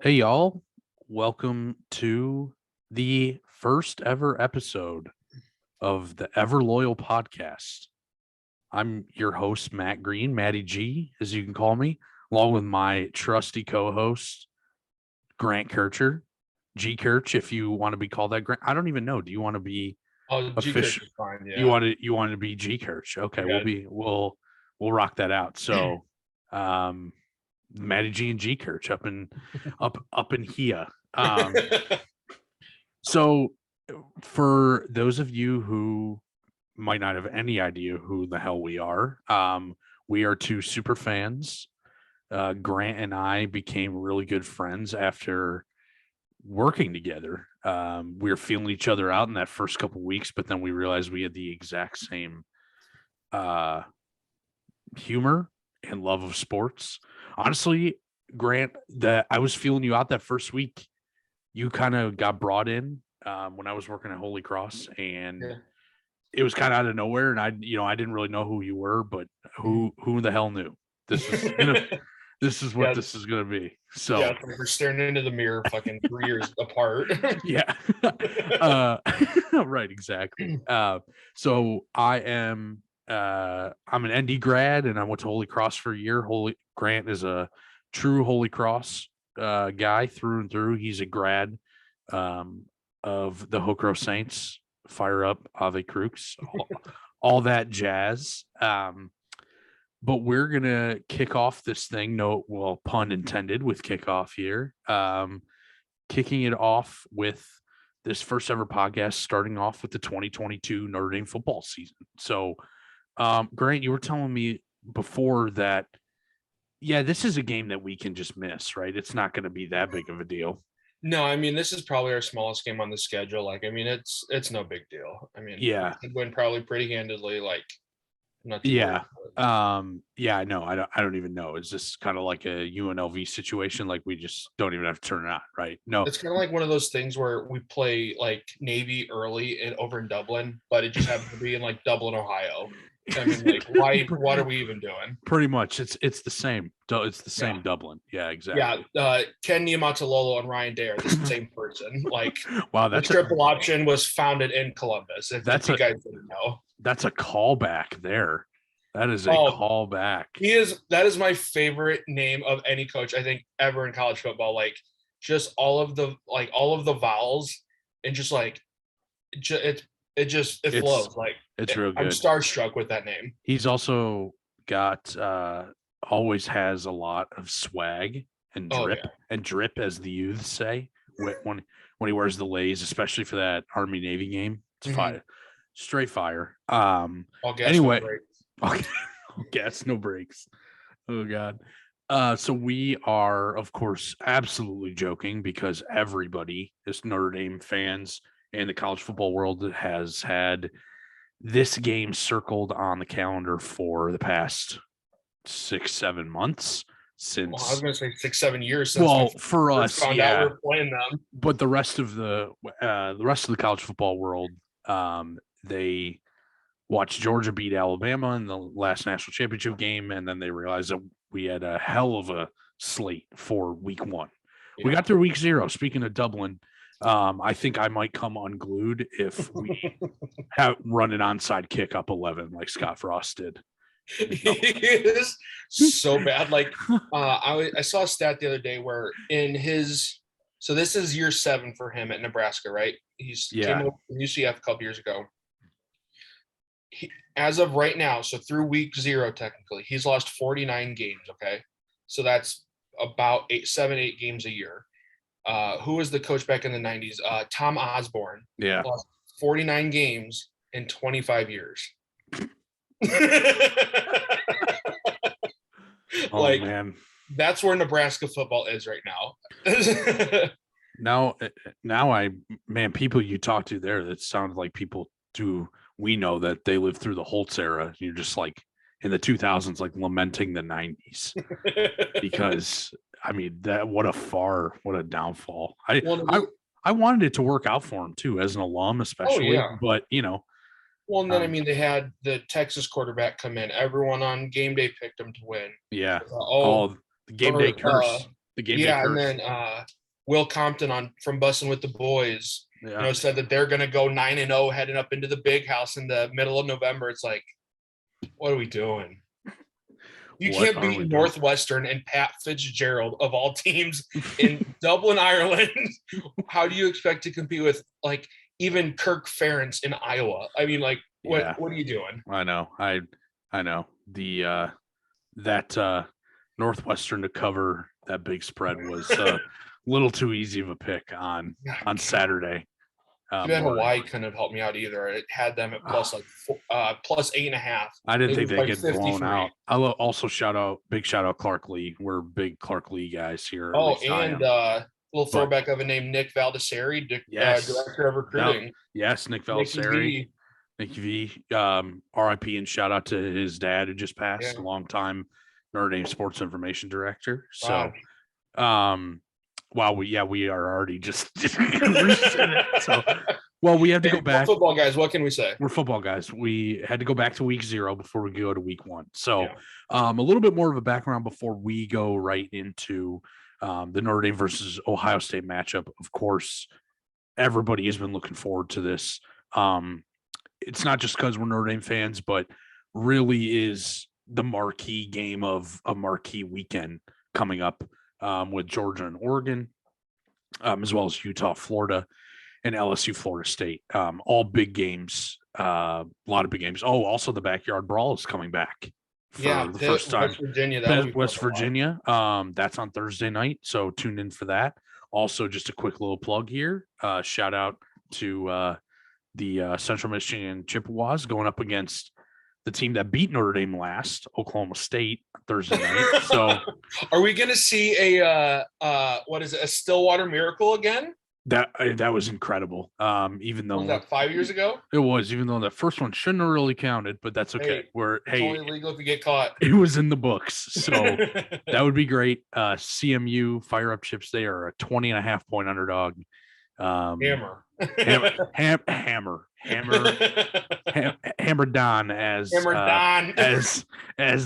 Hey, y'all. Welcome to the first ever episode of the Ever Loyal podcast. I'm your host, Matt Green, Matty G, as you can call me, along with my trusty co host, Grant Kircher, G Kirch, if you want to be called that. Grant, I don't even know. Do you want to be Oh, G Kirk official? is fine. You Yeah. want to be G Kirch. Okay, Yeah. we'll rock that out. So, um, Matty G and G Kirch up in here. So, for those of you who might not have any idea who the hell we are two super fans. Grant and I became really good friends after working together. We were feeling each other out in that first couple weeks, but then we realized we had the exact same uh, humor and love of sports. Honestly, Grant, that I was feeling you out that first week. You kind of got brought in when I was working at Holy Cross, and Yeah. it was kind of out of nowhere. And I didn't really know who you were, but who the hell knew this was gonna this is what Yeah. this is gonna be. Yeah. So It's like we're staring into the mirror fucking 3 years apart. yeah, uh, right, exactly. So I'm an ND grad, and I went to Holy Cross for a year. Holy Grant is a true Holy Cross guy through and through. He's a grad um, of the Hokro Saints. Fire up Ave Crooks, all that jazz. But we're gonna kick off this thing. No, well, pun intended with kickoff here. Kicking it off with this first ever podcast, starting off with the 2022 Notre Dame football season. So, Grant, you were telling me before that, yeah, this is a game that we can just miss, right? It's not going to be that big of a deal. No, I mean this is probably our smallest game on the schedule. Like, I mean, it's no big deal. I mean, we Yeah, could win probably pretty handedly. Like, I'm not too worried yeah, about yeah. I know. I don't even know. It's just kind of like a UNLV situation. Like we just don't even have to turn it on, right? No, It's kind of like one of those things where we play like Navy early and over in Dublin, but it just happens to be in like Dublin, Ohio. I mean, like, why? What are we even doing? Pretty much. It's the same. It's the Yeah. same Dublin. Yeah, Yeah, exactly. Ken Niumatalolo and Ryan Day are the same person. Like, Wow, the triple option was founded in Columbus. If that's you a guys didn't know, that's a callback there. That is a oh, callback. that is my favorite name of any coach I think ever in college football. Like, just all of the vowels and just like it It's flows. Like, it's real I'm good. starstruck with that name. He's also got always has a lot of swag Oh yeah. and drip as the youths say when he wears the lays, especially for that Army Navy game. It's Mm-hmm. fire, straight fire. All gas, no Anyway, brakes. okay, gas no breaks. Oh god. So we are, of course, absolutely joking because everybody, is Notre Dame fans and the college football world, has had this game circled on the calendar for the past 6-7 months Well, I was since. gonna say 6-7 years since we Well, for first us, found out we yeah, were playing them. but the rest of the college football world, they watched Georgia beat Alabama in the last national championship game, and then they realized that we had a hell of a slate for week one. We Yeah. got through week zero. Speaking of Dublin, I think I might come unglued if we have run an onside kick up 11 like Scott Frost did. He is so bad. Like, I saw a stat the other day where so this is year 7 for him at Nebraska, right? He's came Yeah. over from UCF a couple years ago. As of right now, so through week 0, technically, he's lost 49 games. Okay, so that's about 8 games a year. Who was the coach back in the 90s? Tom Osborne Yeah. lost 49 games in 25 years. Oh Like, man. that's where Nebraska football is right now. Now, now people you talk to there that sound like people do. We know that they lived through the Holtz era. You're just like in the 2000s, like lamenting the 90s because I mean what a downfall. Well, I wanted it to work out for him too, as an alum, oh especially. yeah. But Well, and then I um, mean they had the Texas quarterback come in. Everyone on game day picked him to win. yeah, Oh, all the game day or curse. The game Yeah, maker. and then Will Compton from Bussin' with the Boys, Yeah. said that they're going to go 9-0 heading up into the big house in the middle of November. It's like, what are we doing? You What can't are we beat doing? Northwestern and Pat Fitzgerald of all teams in Dublin, Ireland. How do you expect to compete with like even Kirk Ferentz in Iowa? I mean, like, what Yeah. are you doing? I know. I know. The that Northwestern to cover that big spread was a little too easy of a pick on Saturday. Too bad Hawaii couldn't have helped me out either. It had them at plus 8.5. I didn't think they'd like get 50 blown for me. out. I'll also big shout out Clark Lee. We're big Clark Lee guys here. Oh, and little throwback of a name, Nick Valdesari, director of recruiting. Yes, Nick Valdesari. Nicky V. RIP and shout out to his dad who just passed, long time Notre Dame sports information director. So, wow, we are already just so. Well, we have to go back. We're football guys. What can we say? We're football guys. We had to go back to week 0 before we go to week 1. So, a little bit more of a background before we go right into the Notre Dame versus Ohio State matchup. Of course, everybody has been looking forward to this. It's not just because we're Notre Dame fans, but really is the marquee game of a marquee weekend coming up with Georgia and Oregon, as well as Utah, Florida, and LSU, Florida State. All big games, a lot of big games. Oh, also the Backyard Brawl is coming back for the first time. West Virginia. That's on Thursday night, so tune in for that. Also, just a quick little plug here. Shout out to the Central Michigan Chippewas going up against the team that beat Notre Dame last, Oklahoma State, Thursday night. So, are we going to see a Stillwater Miracle again? That was incredible. Even though was that 5 years ago? It was, even though the first one shouldn't have really counted, but that's okay. It's only legal if you get caught. It was in the books, so that would be great. CMU Fire Up Chips, they are a 20.5-point underdog. Hammer Don as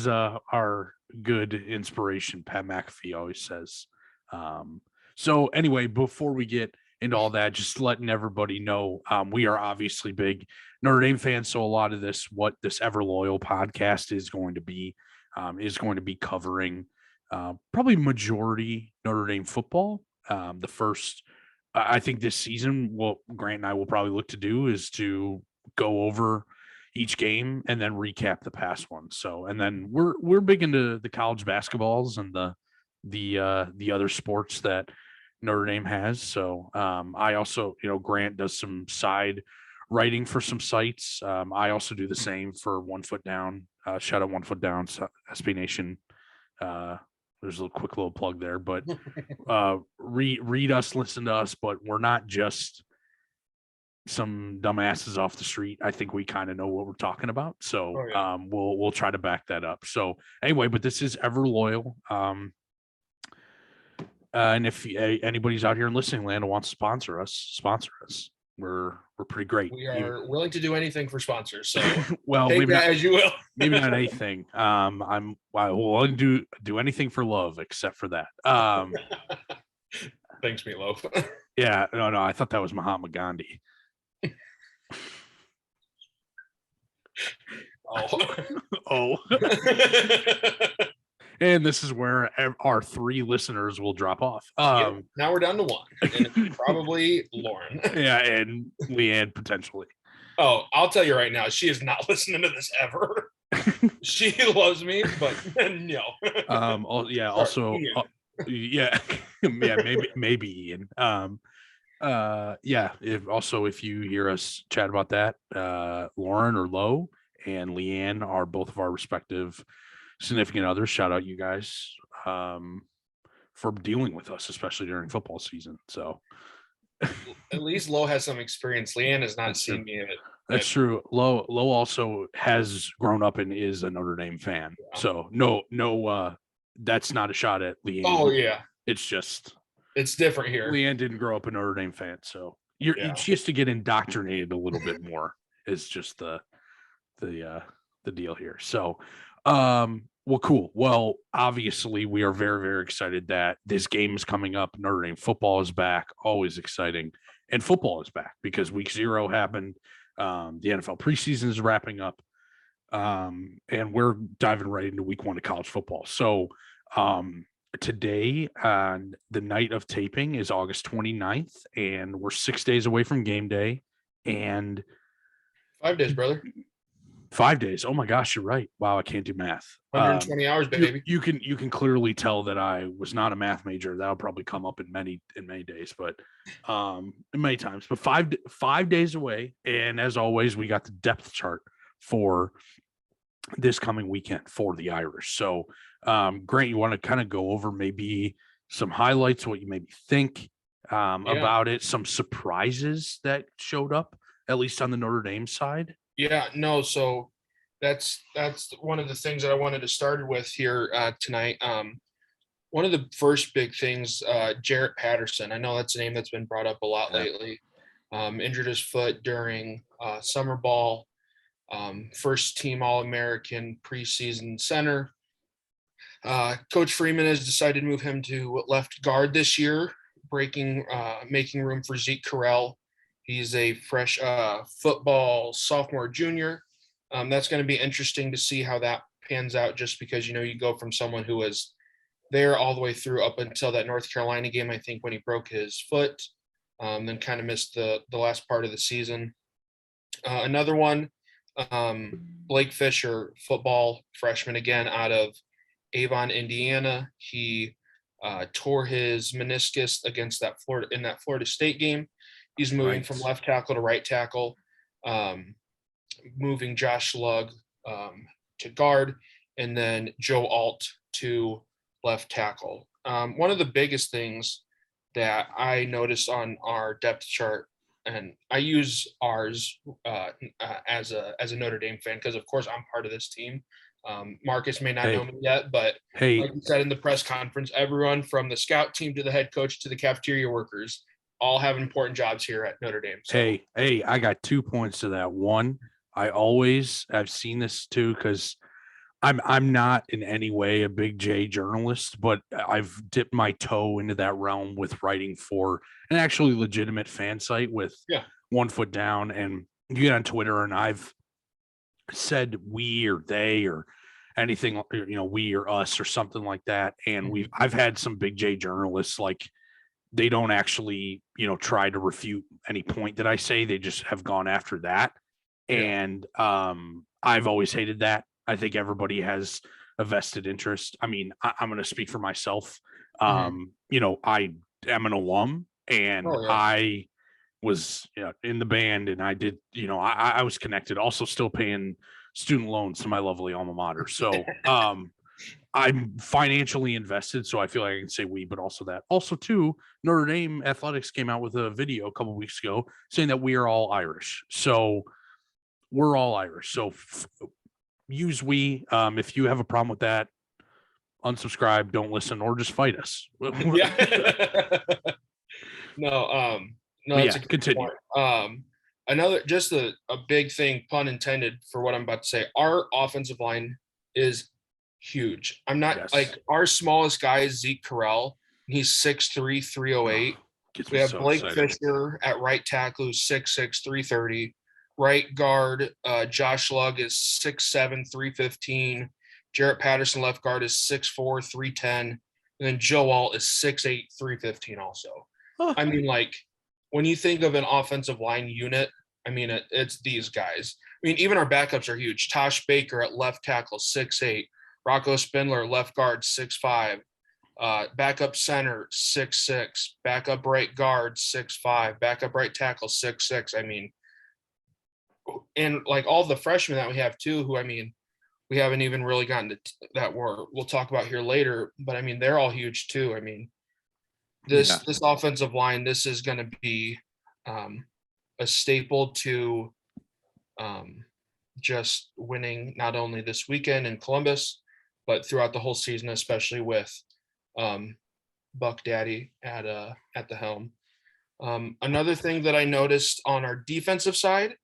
our good inspiration Pat McAfee always says. So anyway, before we get into all that, just letting everybody know, we are obviously big Notre Dame fans, so a lot of what this Ever Loyal podcast is going to be covering probably majority Notre Dame football. The first, I think this season, what Grant and I will probably look to do is to go over each game and then recap the past one. So, and then we're big into the college basketballs and the other sports that Notre Dame has. So I also, Grant does some side writing for some sites. I also do the same for One Foot Down. Shout out One Foot Down, SB Nation. There's a quick little plug there, but read us, listen to us, but we're not just some dumbasses off the street. I think we kind of know what we're talking about. So we'll try to back that up. So anyway, but this is Ever Loyal. And if anybody's out here in listening land and wants to sponsor us. We're pretty great. We are willing to do anything for sponsors. So well, take that as you will. Maybe not anything. I'm will do anything for love except for that. Thanks, Meatloaf. Yeah, no, I thought that was Mahatma Gandhi. Oh. And this is where our 3 listeners will drop off. Now we're down to 1, and it's probably Lauren. Yeah, and Leanne potentially. Oh, I'll tell you right now, she is not listening to this ever. She loves me, but no. Also, maybe Ian. If you hear us chat about that, Lauren or Lo and Leanne are both of our respective significant others. Shout out you guys for dealing with us, especially during football season. So at least Lo has some experience. Leanne has not seen me in it. That's true. Lo also has grown up and is a Notre Dame fan. Yeah. So no, that's not a shot at Leanne. Oh yeah, it's just it's different here. Leanne didn't grow up a Notre Dame fan, so she has to get indoctrinated a little bit more. Is just the deal here. So Well, cool. Well, obviously, we are very, very excited that this game is coming up. Notre Dame football is back. Always exciting. And football is back because week 0 happened. The NFL preseason is wrapping up. And we're diving right into week 1 of college football. So, today, on the night of taping, is August 29th, and we're 6 days away from game day. And 5 days, brother. 5 days. Oh my gosh, you're right. Wow, I can't do math. 120 hours, baby. You can clearly tell that I was not a math major. That'll probably come up in many days, but many times. But 5 days away, and as always, we got the depth chart for this coming weekend for the Irish. So, Grant, you want to kind of go over maybe some highlights, what you maybe think about it, some surprises that showed up, at least on the Notre Dame side. Yeah, no, so that's one of the things that I wanted to start with here tonight. One of the first big things, Jarrett Patterson. I know that's a name that's been brought up a lot lately. Injured his foot during summer ball. First team All-American preseason center. Coach Freeman has decided to move him to left guard this year, making room for Zeke Correll. He's a fresh football sophomore, junior. That's going to be interesting to see how that pans out, just because, you go from someone who was there all the way through up until that North Carolina game, I think, when he broke his foot, then kind of missed the last part of the season. Another one, Blake Fisher, football freshman, again, out of Avon, Indiana. He tore his meniscus against that Florida State game. He's moving from left tackle to right tackle, moving Josh Lugg to guard, and then Joe Alt to left tackle. One of the biggest things that I noticed on our depth chart, and I use ours as a Notre Dame fan because, of course, I'm part of this team. Marcus may not know me yet, but like you said in the press conference, everyone from the scout team to the head coach to the cafeteria workers all have important jobs here at Notre Dame. So. Hey, I got 2 points to that. One, I've seen this too, because I'm not in any way a big J journalist, but I've dipped my toe into that realm with writing for an actually legitimate fan site with One Foot Down. And you get on Twitter, and I've said we or they or anything, we or us or something like that. And I've had some big J journalists, like, they don't actually, try to refute any point that I say. They just have gone after that. And I've always hated that. I think everybody has a vested interest. I mean, I'm going to speak for myself. I am an alum, and I was in the band, and I did, I was connected, also still paying student loans to my lovely alma mater. So I'm financially invested, so I feel like I can say we, but also that. Also, too, Notre Dame Athletics came out with a video a couple of weeks ago saying that we are all Irish. So we're all Irish. So use we. If you have a problem with that, unsubscribe, don't listen, or just fight us. Yeah. No, that's a good continue. point. Another, just a big thing, pun intended, for what I'm about to say. Our offensive line is huge. I'm not like, our smallest guy is Zeke Correll. He's 6'3", 308. We have Blake Fisher at right tackle, who's 6'6", 330. Right guard, Josh Lugg is 6'7", 315. Jarrett Patterson, left guard, is 6'4", 310. And then Joe Alt is 6'8", 315 also. I mean, like, when you think of an offensive line unit, I mean, it's these guys. I mean, even our backups are huge. Tosh Baker at left tackle, 6'8". Rocco Spindler, left guard, 6'5". Backup center, 6'6". Backup right guard, 6'5". Backup right tackle, 6'6". I mean, and like all the freshmen that we have too, who, I mean, we haven't even really gotten to that we'll talk about here later, but I mean, they're all huge too. I mean, this offensive line, this is going to be a staple to just winning not only this weekend in Columbus, but throughout the whole season, especially with Buck Daddy at the helm. Another thing that I noticed on our defensive side,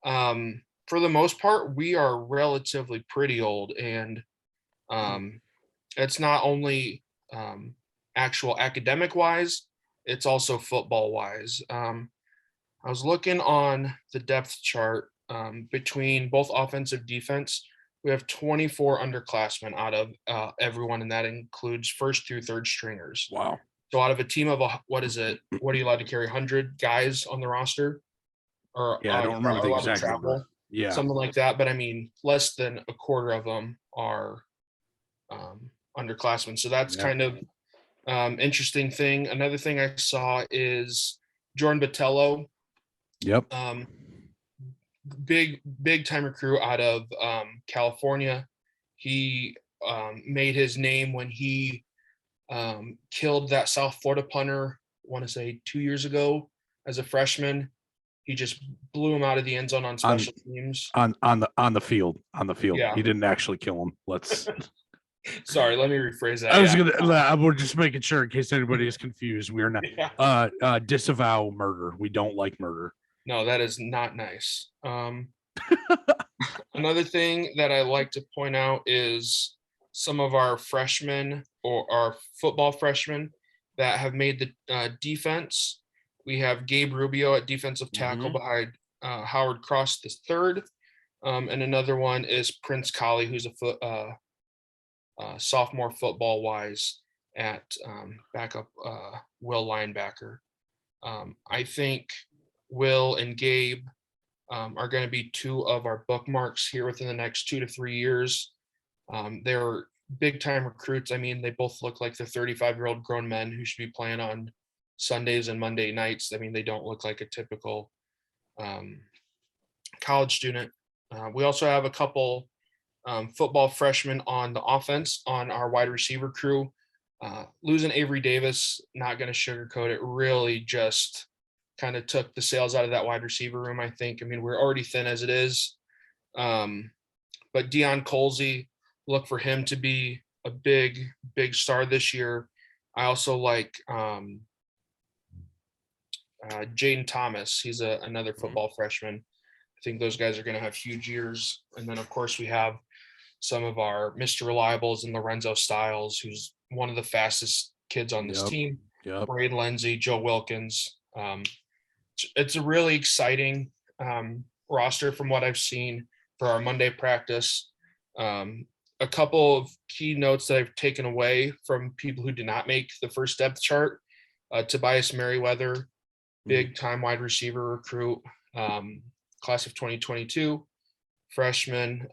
for the most part, we are relatively pretty old, and It's not only actual academic wise, it's also football wise. I was looking on the depth chart between both offensive defense. We have 24 underclassmen out of everyone, and that includes first through third stringers. Wow. So out of a team of what is it? What are you allowed to carry? 100 guys on the roster, or Yeah, I don't remember are the allowed to exact travel, number. Yeah. something like that. But I mean, less than a quarter of them are underclassmen. So that's Yeah. kind of interesting thing. Another thing I saw is Jordan Botello, Yep. big time recruit out of California. He made his name when he killed that South Florida punter, I want to say 2 years ago as a freshman. He just blew him out of the end zone on special teams. On the field. Yeah. He didn't actually kill him. Let's Sorry, let me rephrase that. I was gonna we're just making sure in case anybody is confused. We are not disavow murder. We don't like murder. No, that is not nice. Another thing that I like to point out is some of our freshmen or our football freshmen that have made the defense. We have Gabe Rubio at defensive tackle behind Howard Cross the third, and another one is Prince Colley, who's a sophomore football wise at backup Will linebacker. I think Will and Gabe are going to be two of our bookmarks here within the next 2 to 3 years. They're big time recruits. I mean, they both look like they're 35-year-old grown men who should be playing on Sundays and Monday nights. I mean, they don't look like a typical college student. We also have a couple football freshmen on the offense on our wide receiver crew. Losing Avery Davis, not going to sugarcoat it, really just kind of took the sails out of that wide receiver room, I think. I mean, we're already thin as it is. But Deion Colsey, look for him to be a big star this year. I also like Jaden Thomas. He's another football freshman. I think those guys are going to have huge years. And then, of course, we have some of our Mr. Reliables and Lorenzo Styles, who's one of the fastest kids on this team. Yep. Braden Lindsay, Joe Wilkins. It's a really exciting roster from what I've seen for our Monday practice. A couple of key notes that I've taken away from people who did not make the first depth chart. Tobias Merriweather, big time wide receiver recruit, class of 2022, freshman.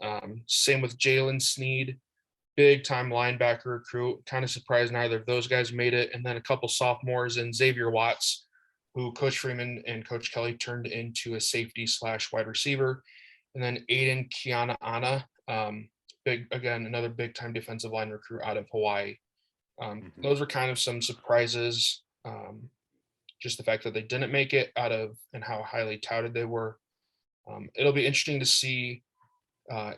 Same with Jalen Sneed, big time linebacker recruit. Kind of surprised neither of those guys made it. And then a couple sophomores and Xavier Watts, who Coach Freeman and Coach Kelly turned into a safety / wide receiver. And then Aiden Kiana Ana, another big time defensive line recruit out of Hawaii. Those were kind of some surprises. Just the fact that they didn't make it and how highly touted they were. It'll be interesting to see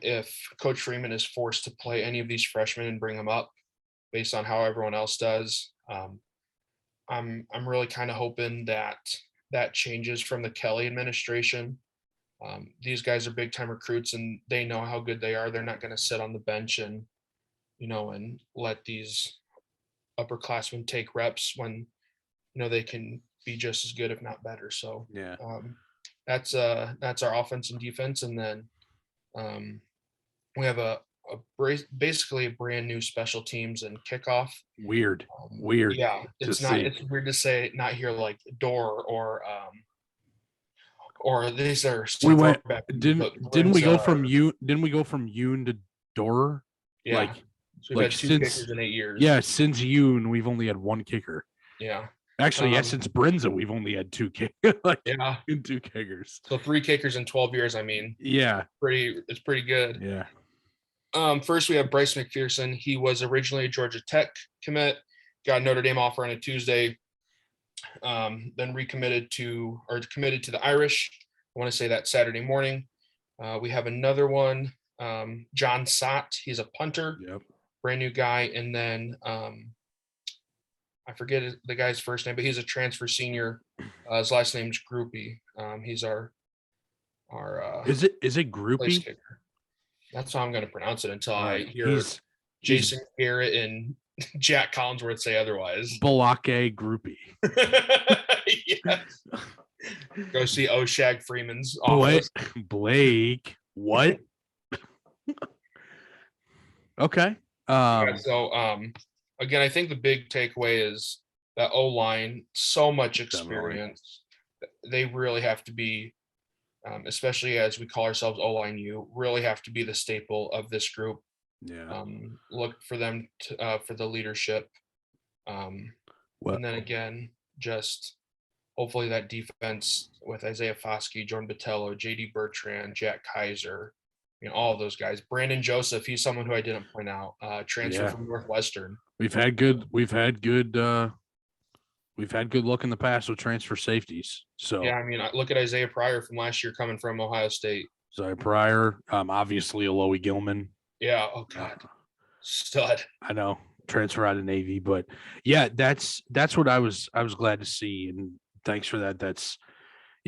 if Coach Freeman is forced to play any of these freshmen and bring them up based on how everyone else does. I'm really kind of hoping that changes from the Kelly administration. These guys are big time recruits and they know how good they are. They're not going to sit on the bench and let these upperclassmen take reps when they can be just as good, if not better. So yeah, that's our offense and defense, and then we have basically a brand new special teams and kickoff. Weird. Yeah, it's weird to say not here like door or these are. We went. Didn't we go from Yoon to Door? Yeah, so we've had 2 kickers in 8 years. Yeah, since Yoon, we've only had 1 kicker. Yeah. Actually, since Brinza, we've only had 2 kickers. 2 kickers. So 3 kickers in 12 years. I mean, yeah, it's pretty good. Yeah. First we have Bryce McPherson. He was originally a Georgia Tech commit, got a Notre Dame offer on a Tuesday, then committed to the Irish. I want to say that Saturday morning. We have another one, John Sott. He's a punter. Yep. Brand new guy. And then I forget the guy's first name, but he's a transfer senior. His last name's Groupie. He's our is it Groupie? Kicker. That's how I'm going to pronounce it until I hear He's Jason Garrett and Jack Collinsworth say otherwise. Balake groupie. Yes. Go see Oshag Freeman's Blake, office. Blake, what? Okay. Yeah, so again, I think the big takeaway is that O line, so much Definitely. experience. They really have to be, especially as we call ourselves O line U, really have to be the staple of this group. Yeah. Look for them for the leadership. Well, And then again, just hopefully that defense with Isaiah Foskey, Jordan Botello, JD Bertrand, Jack Kaiser, all of those guys. Brandon Joseph, he's someone who I didn't point out, transfer yeah. from Northwestern. We've had good luck in the past with transfer safeties. So Yeah, I mean, look at Isaiah Pryor from last year coming from Ohio State. Zay Pryor, obviously Aloe Gilman. Yeah, oh God, stud. I know, transfer out of Navy, but yeah, that's what I was glad to see, and thanks for that. That's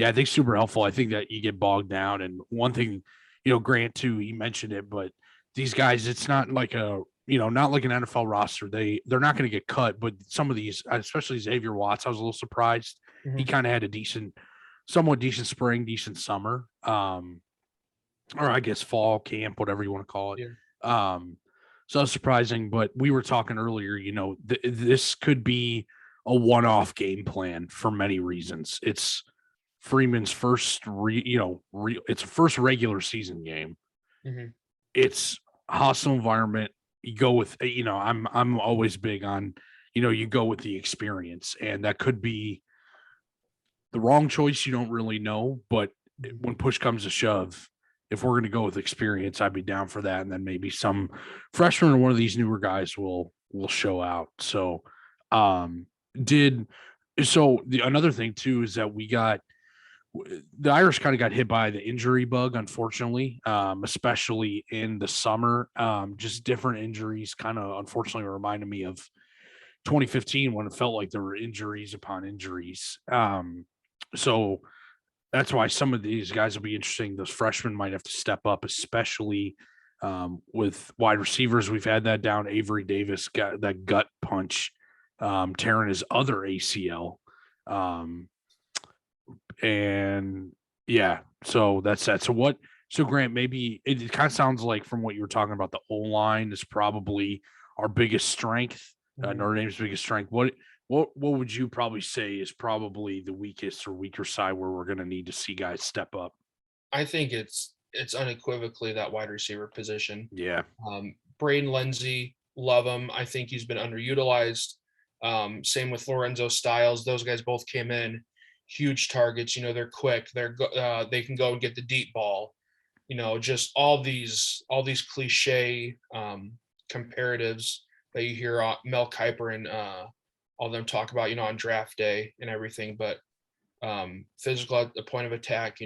I think super helpful. I think that you get bogged down, and one thing, Grant too, he mentioned it, but these guys, it's not like not like an NFL roster. They're not going to get cut, but some of these, especially Xavier Watts, I was a little surprised. He kind of had a somewhat decent spring, decent summer, or I guess fall camp, whatever you want to call it. Yeah. So it's surprising, but we were talking earlier, this could be a one-off game plan for many reasons. It's Freeman's first, it's a first regular season game. Mm-hmm. It's hostile environment. You go with, I'm always big on, you go with the experience, and that could be the wrong choice. You don't really know, but when push comes to shove, if we're going to go with experience, I'd be down for that. And then maybe some freshman or one of these newer guys will show out. So, the another thing too is that we got the Irish kind of got hit by the injury bug, unfortunately, especially in the summer. Just different injuries kind of unfortunately reminded me of 2015 when it felt like there were injuries upon injuries. So that's why some of these guys will be interesting. Those freshmen might have to step up, especially with wide receivers. We've had that down. Avery Davis got that gut punch, tearing his other ACL. And yeah, so that's that. So Grant, maybe it kind of sounds like from what you were talking about, the O line is probably our biggest strength, Notre Dame's biggest strength. What would you probably say is probably the weakest or weaker side where we're going to need to see guys step up? I think it's unequivocally that wide receiver position. Yeah. Braden Lindsey, love him. I think he's been underutilized. Same with Lorenzo Styles. Those guys both came in huge targets. They're quick. They can go and get the deep ball. Just all these cliche comparatives that you hear Mel Kiper and all them talk about, on draft day and everything. But physical at the point of attack,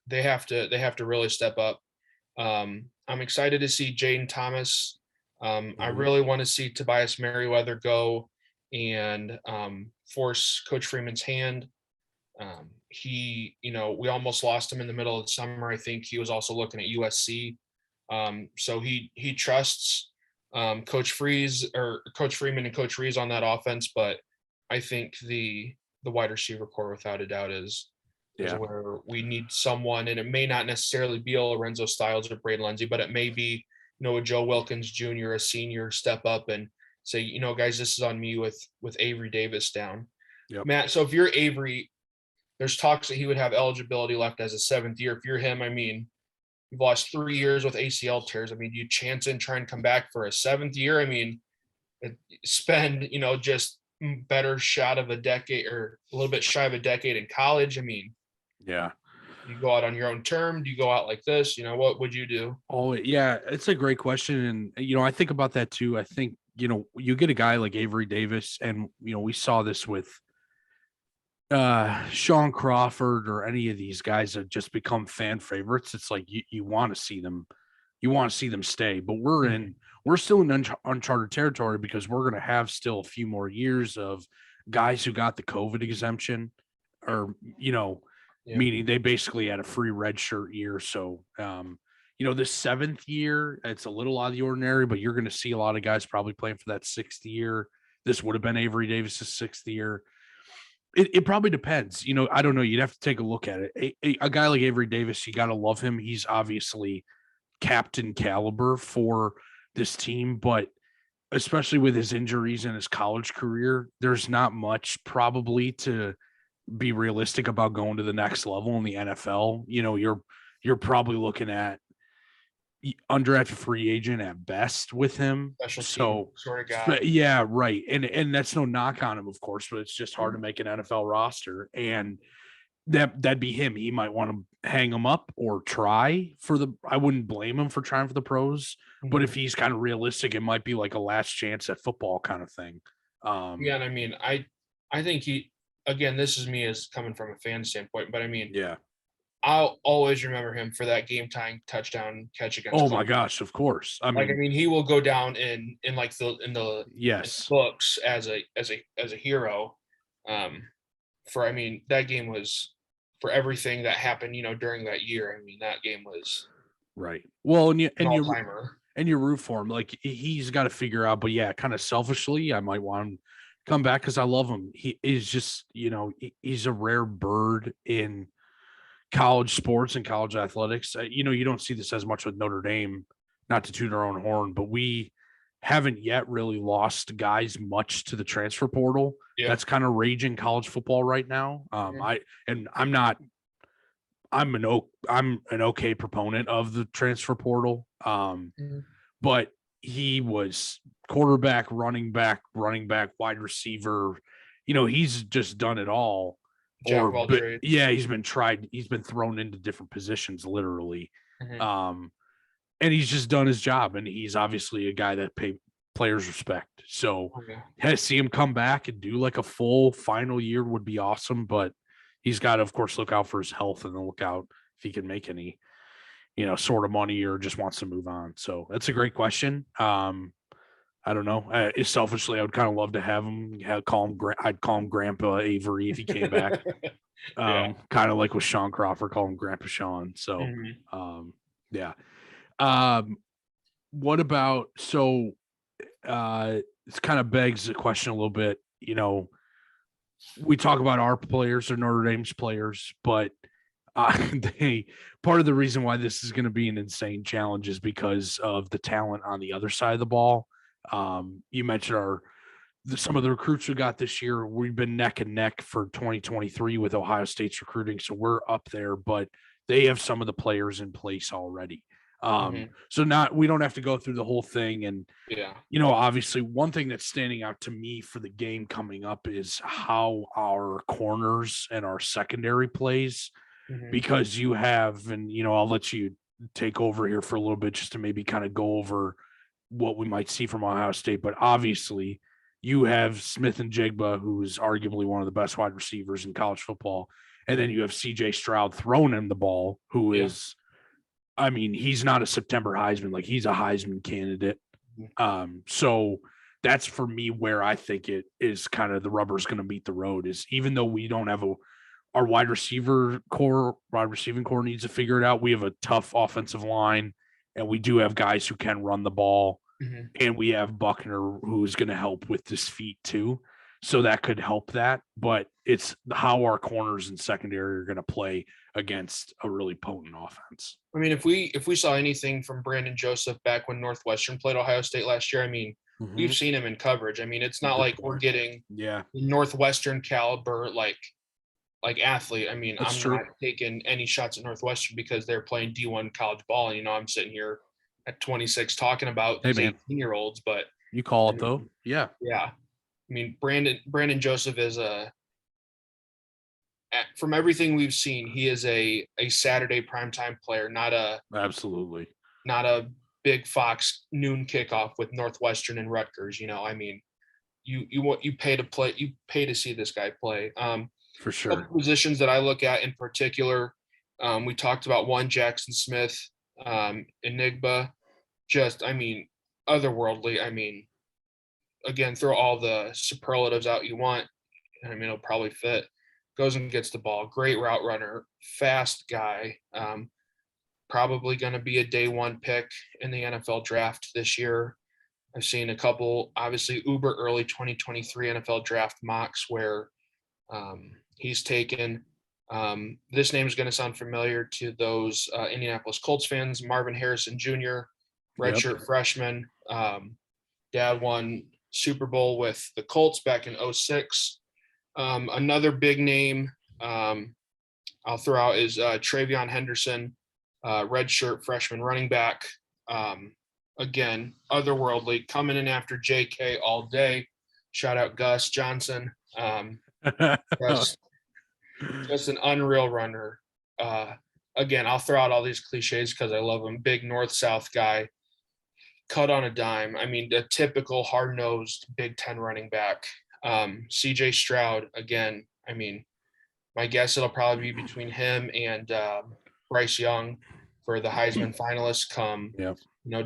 they have to really step up. I'm excited to see Jaden Thomas. I really want to see Tobias Merriweather go and force Coach Freeman's hand. We almost lost him in the middle of the summer. I think he was also looking at USC. So he trusts Coach Freeman and Coach Rees on that offense, but I think the wide receiver core without a doubt is where we need someone, and it may not necessarily be a Lorenzo Styles or Braden Lindsey, but it may be, a Joe Wilkins Jr., a senior, step up and say, guys, this is on me with Avery Davis down. Yep. Matt, so if you're Avery, there's talks that he would have eligibility left as a seventh year. If you're him, I mean, you've lost 3 years with ACL tears. I mean, you chance and try and come back for a seventh year. I mean, spend, just better shot of a decade or a little bit shy of a decade in college. I mean, yeah. You go out on your own term? Do you go out like this? What would you do? Oh, yeah, it's a great question. And, I think about that too. I think, you get a guy like Avery Davis, and, we saw this with Sean Crawford or any of these guys that just become fan favorites. It's like you want to see them, stay, but we're still in uncharted territory because we're going to have still a few more years of guys who got the COVID exemption or, meaning they basically had a free red shirt year. So, The seventh year, it's a little out of the ordinary, but you're going to see a lot of guys probably playing for that sixth year. This would have been Avery Davis's sixth year. It probably depends. I don't know. You'd have to take a look at it. A guy like Avery Davis, you got to love him. He's obviously captain caliber for this team, but especially with his injuries and his college career, there's not much probably to be realistic about going to the next level in the NFL. You're probably looking at undrafted free agent at best with him. Special team So, sort of guy. yeah, right. And that's no knock on him, of course, but it's just hard to make an NFL roster. And that'd be him. He might want to hang him up or try I wouldn't blame him for trying for the pros, but if he's kind of realistic, it might be like a last chance at football kind of thing. Yeah, and I mean, I think again, this is me as coming from a fan standpoint, but I mean, yeah. I'll always remember him for that game tying touchdown catch against. Oh my gosh, of course. I mean, he will go down in like the yes books as a hero. For that game was for everything that happened, during that year. I mean, that game was right. Well, and all-timer. you root for him. Like he's got to figure out. But yeah, kind of selfishly, I might want him to come back because I love him. He is just he's a rare bird in college sports and college athletics. You don't see this as much with Notre Dame, not to toot our own horn, but we haven't yet really lost guys much to the transfer portal. Yeah. That's kind of raging college football right now. I'm an okay proponent of the transfer portal. But he was quarterback, running back, wide receiver. He's just done it all. He's been tried. He's been thrown into different positions, literally. And he's just done his job. And he's obviously a guy that players respect. So to see him come back and do like a full final year would be awesome. But he's got to, of course, look out for his health and then look out if he can make any, sort of money or just wants to move on. So that's a great question. I don't know. Selfishly, I would kind of love to have him. I'd call him Grandpa Avery if he came back. Kind of like with Sean Crawford, call him Grandpa Sean. So, yeah. What about it kind of begs the question a little bit. We talk about our players or Notre Dame's players, but part of the reason why this is going to be an insane challenge is because of the talent on the other side of the ball. You mentioned some of the recruits we got this year. We've been neck and neck for 2023 with Ohio State's recruiting, so we're up there, but they have some of the players in place already. So we don't have to go through the whole thing. And obviously one thing that's standing out to me for the game coming up is how our corners and our secondary plays, because you have, and I'll let you take over here for a little bit just to maybe kind of go over what we might see from Ohio State. But obviously you have Smith and Jigba, who's arguably one of the best wide receivers in college football. And then you have CJ Stroud throwing him the ball, who is, he's not a September Heisman, like he's a Heisman candidate. So that's for me where I think it is kind of the rubber's going to meet the road, is even though we don't have our wide receiving core needs to figure it out. We have a tough offensive line, and we do have guys who can run the ball, and we have Buckner who's going to help with his feet too. So that could help that, but it's how our corners and secondary are going to play against a really potent offense. I mean, if we saw anything from Brandon Joseph back when Northwestern played Ohio State last year, we've seen him in coverage. It's not like we're getting Northwestern caliber like athlete. I'm not taking any shots at Northwestern because they're playing D1 college ball. And, I'm sitting here at 26 talking about these 18-year-olds, but you call it though. Yeah. Yeah. Brandon Joseph is from everything we've seen, he is a Saturday primetime player, not a big Fox noon kickoff with Northwestern and Rutgers. You pay to play, you pay to see this guy play. For sure. Positions that I look at in particular, we talked about one, Jackson Smith, Enigba, just otherworldly. Again, throw all the superlatives out you want. It'll probably fit. Goes and gets the ball. Great route runner, fast guy. probably going to be a day one pick in the NFL draft this year. I've seen a couple, obviously, uber early 2023 NFL draft mocks where he's taken. This name is going to sound familiar to those Indianapolis Colts fans. Marvin Harrison Jr., redshirt freshman. Dad won Super Bowl with the Colts back in 2006. Another big name I'll throw out is Travion Henderson, redshirt freshman running back. Again, otherworldly, coming in after JK all day. Shout out Gus Johnson. Just an unreal runner. Again, I'll throw out all these cliches because I love him. Big north-south guy, cut on a dime. I mean, the typical hard-nosed Big Ten running back. CJ Stroud, again, I mean, my guess it'll probably be between him and Bryce Young for the Heisman finalists come,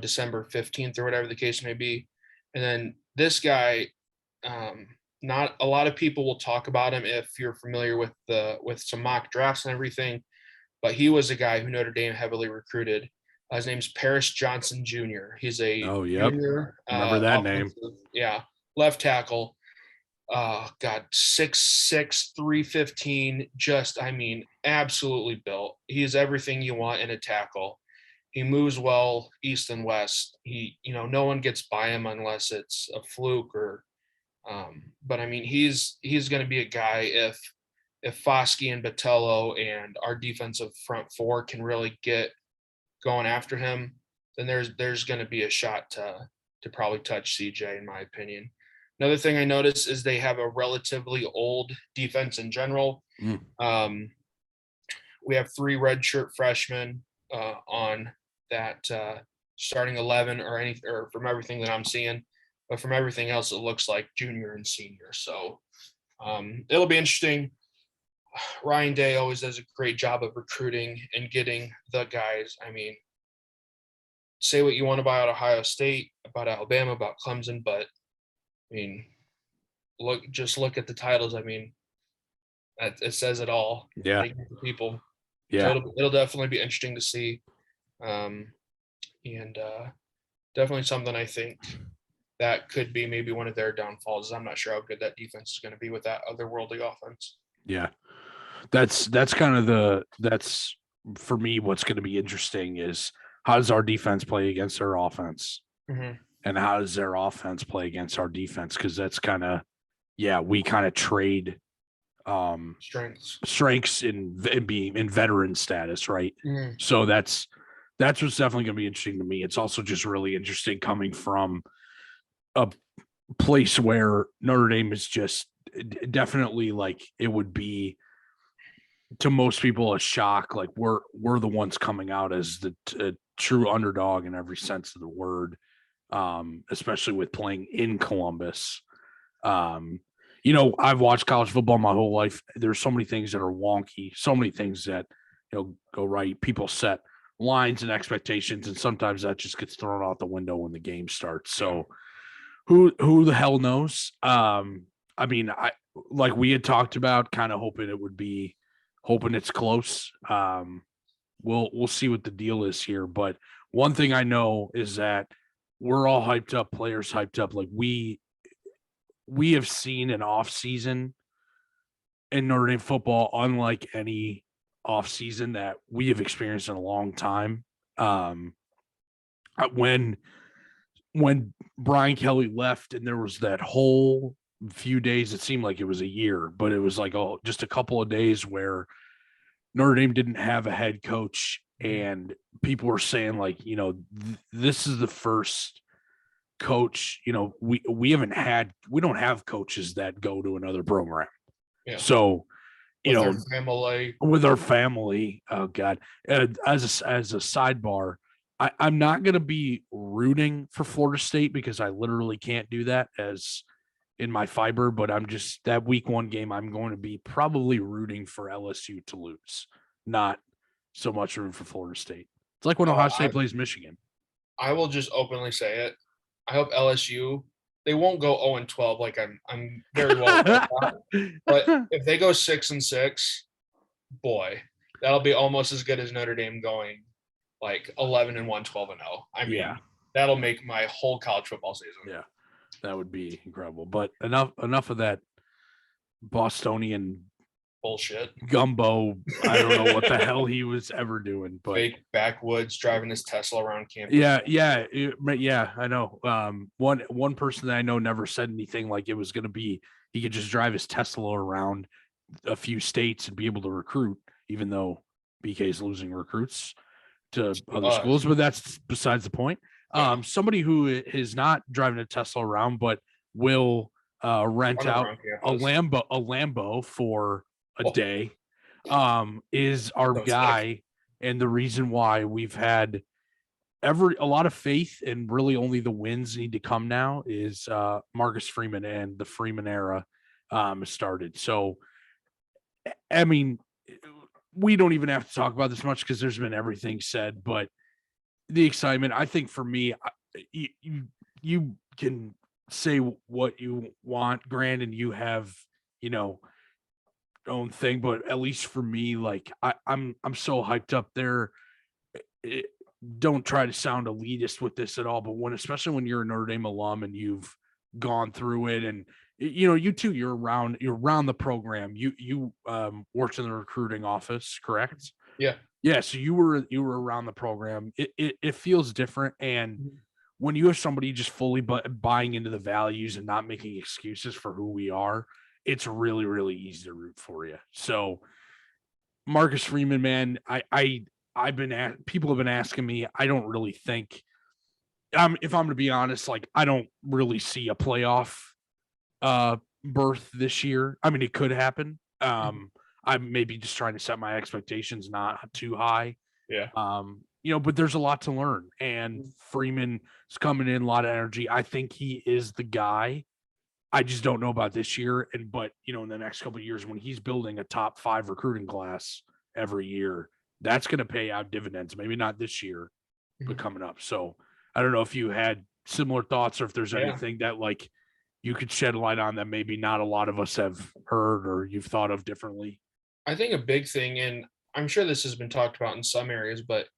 December 15th or whatever the case may be. And then this guy, not a lot of people will talk about him if you're familiar with some mock drafts and everything, but he was a guy who Notre Dame heavily recruited. His name's Paris Johnson Jr. He's a junior. Remember that name? Yeah, left tackle. God, 6'6", 315. Just, I mean, absolutely built. He is everything you want in a tackle. He moves well east and west. No one gets by him unless it's a fluke or. But I mean, he's going to be a guy if Foskey and Botello and our defensive front four can really get going after him, then there's going to be a shot to probably touch CJ, in my opinion. Another thing I noticed is they have a relatively old defense in general. We have 3 redshirt freshmen on that starting 11 or from everything that I'm seeing. But from everything else, it looks like junior and senior. So it'll be interesting. Ryan Day always does a great job of recruiting and getting the guys. I mean, say what you want about Ohio State, about Alabama, about Clemson, but I mean, look at the titles. I mean, it says it all. Yeah. People. Yeah. So it'll definitely be interesting to see. And definitely something I think that could be maybe one of their downfalls. I'm not sure how good that defense is going to be with that otherworldly offense. Yeah. That's kind of that's for me, what's going to be interesting is how does our defense play against their offense? Mm-hmm. And how does their offense play against our defense? Because that's kind of, we kind of trade strengths in being in veteran status, right? Mm-hmm. So that's what's definitely going to be interesting to me. It's also just really interesting coming from a place where Notre Dame is just definitely, like, it would be to most people a shock. Like we're the ones coming out as the true underdog in every sense of the word. Especially with playing in Columbus. I've watched college football my whole life. There's so many things that are wonky, so many things that go right. People set lines and expectations, and sometimes that just gets thrown out the window when the game starts. So who the hell knows? I mean, like we had talked about, kind of hoping it's close. We'll see what the deal is here. But one thing I know is that we're all hyped up, players hyped up. Like we have seen an off season in Notre Dame football unlike any off season that we have experienced in a long time. When Brian Kelly left and there was that whole few days, it seemed like it was a year, but it was like just a couple of days where Notre Dame didn't have a head coach. And people were saying, like, this is the first coach, we don't have coaches that go to another program. Yeah. So, with our family, oh God, as a sidebar, I'm not going to be rooting for Florida State because I literally can't do that as in my fiber, but I'm just that week 1 game, I'm going to be probably rooting for LSU to lose, not so much room for Florida State. It's like when Ohio State plays Michigan. I will just openly say it. I hope LSU, they won't go 0-12 like I'm very well with that. But if they go 6-6, boy, that'll be almost as good as Notre Dame going like 11-1, 12-0. I mean, Yeah. that'll make my whole college football season. Yeah, that would be incredible. But enough of that Bostonian Bullshit. gumbo. I don't know what the hell he was ever doing, but Fake backwoods driving his Tesla around campus. yeah, I know. One person that I know never said anything like it was going to be he could just drive his Tesla around a few states and be able to recruit, even though BK is losing recruits to other schools. But that's besides the point. Somebody who is not driving a Tesla around, but will rent out a Lambo for a day, is our guy, and the reason why we've had a lot of faith and really only the wins need to come now is Marcus Freeman, and the Freeman era started. So, I mean, we don't even have to talk about this much because there's been everything said, but the excitement, I think for me, you can say what you want, Grant, and you have, own thing, but at least for me, like I'm so hyped up there. Don't try to sound elitist with this at all, but especially when you're a Notre Dame alum and you've gone through it, and you too, you're around the program. You worked in the recruiting office, correct? Yeah, so you were around the program. It feels different, and when you have somebody just fully buying into the values and not making excuses for who we are, it's really, really easy to root for you. So Marcus Freeman, man, people have been asking me. I don't really think, if I'm to be honest, like I don't really see a playoff berth this year. I mean, it could happen. I'm maybe just trying to set my expectations not too high. Yeah. But there's a lot to learn, and Freeman is coming in, a lot of energy. I think he is the guy. I just don't know about this year. But in the next couple of years, when he's building a top 5 recruiting class every year, that's going to pay out dividends. Maybe not this year, but coming up. So I don't know if you had similar thoughts, or if there's anything that like you could shed light on that maybe not a lot of us have heard or you've thought of differently. I think a big thing, and I'm sure this has been talked about in some areas, but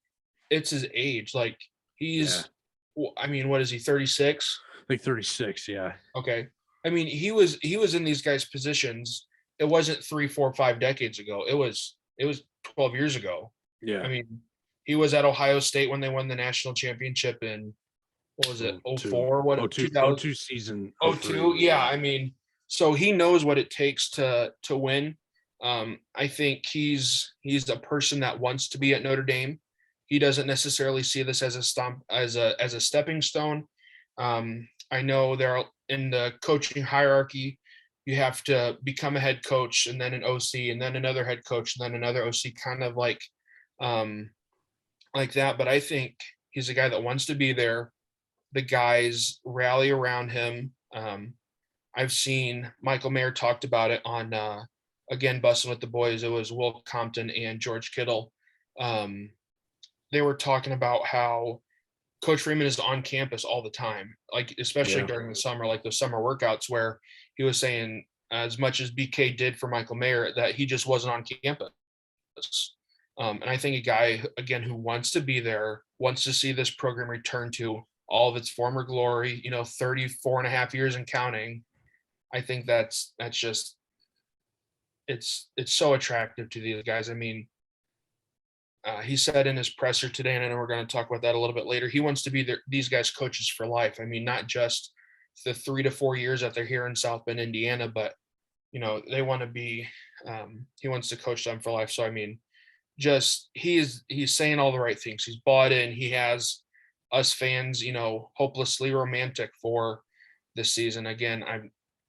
it's his age. Like he's, I mean, what is he, 36? Like 36, yeah. Okay. I mean, he was in these guys' positions. It wasn't 3, 4, 5 decades ago. It was 12 years ago. Yeah. I mean, he was at Ohio State when they won the national championship in, what was it, 04? What 02 season. 02. Yeah. I mean, so he knows what it takes to win. I think he's a person that wants to be at Notre Dame. He doesn't necessarily see this as a stepping stone. I know there in the coaching hierarchy, you have to become a head coach and then an OC and then another head coach and then another OC, kind of like that. But I think he's a guy that wants to be there. The guys rally around him. I've seen Michael Mayer talked about it on again, Bussin' with the Boys. It was Will Compton and George Kittle. They were talking about how Coach Freeman is on campus all the time, like especially during the summer, like those summer workouts, where he was saying as much as BK did for Michael Mayer, that he just wasn't on campus. And I think a guy, again, who wants to be there, wants to see this program return to all of its former glory, 34 and a half years and counting. I think that's just, it's so attractive to these guys. I mean, he said in his presser today, and I know we're going to talk about that a little bit later, he wants to be these guys' coaches for life. I mean, not just the 3 to 4 years that they're here in South Bend, Indiana, but, they want to be, he wants to coach them for life. So, I mean, just he's saying all the right things. He's bought in. He has us fans, hopelessly romantic for this season. Again,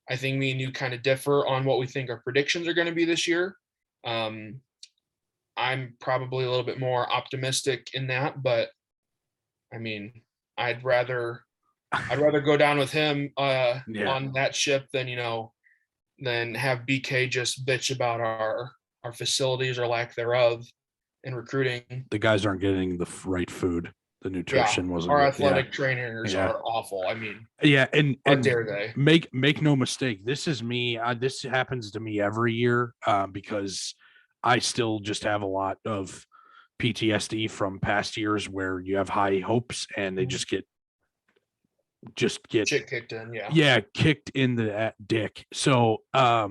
I think me and you kind of differ on what we think our predictions are going to be this year. I'm probably a little bit more optimistic in that, but I mean, I'd rather go down with him on that ship than have BK just bitch about our facilities or lack thereof in recruiting. The guys aren't getting the right food. The nutrition wasn't. Our athletic trainers are awful. I mean, and how dare they? Make no mistake. This is me. This happens to me every year because I still just have a lot of PTSD from past years where you have high hopes and they just get Shit kicked in. Yeah. yeah, kicked in the dick. So uh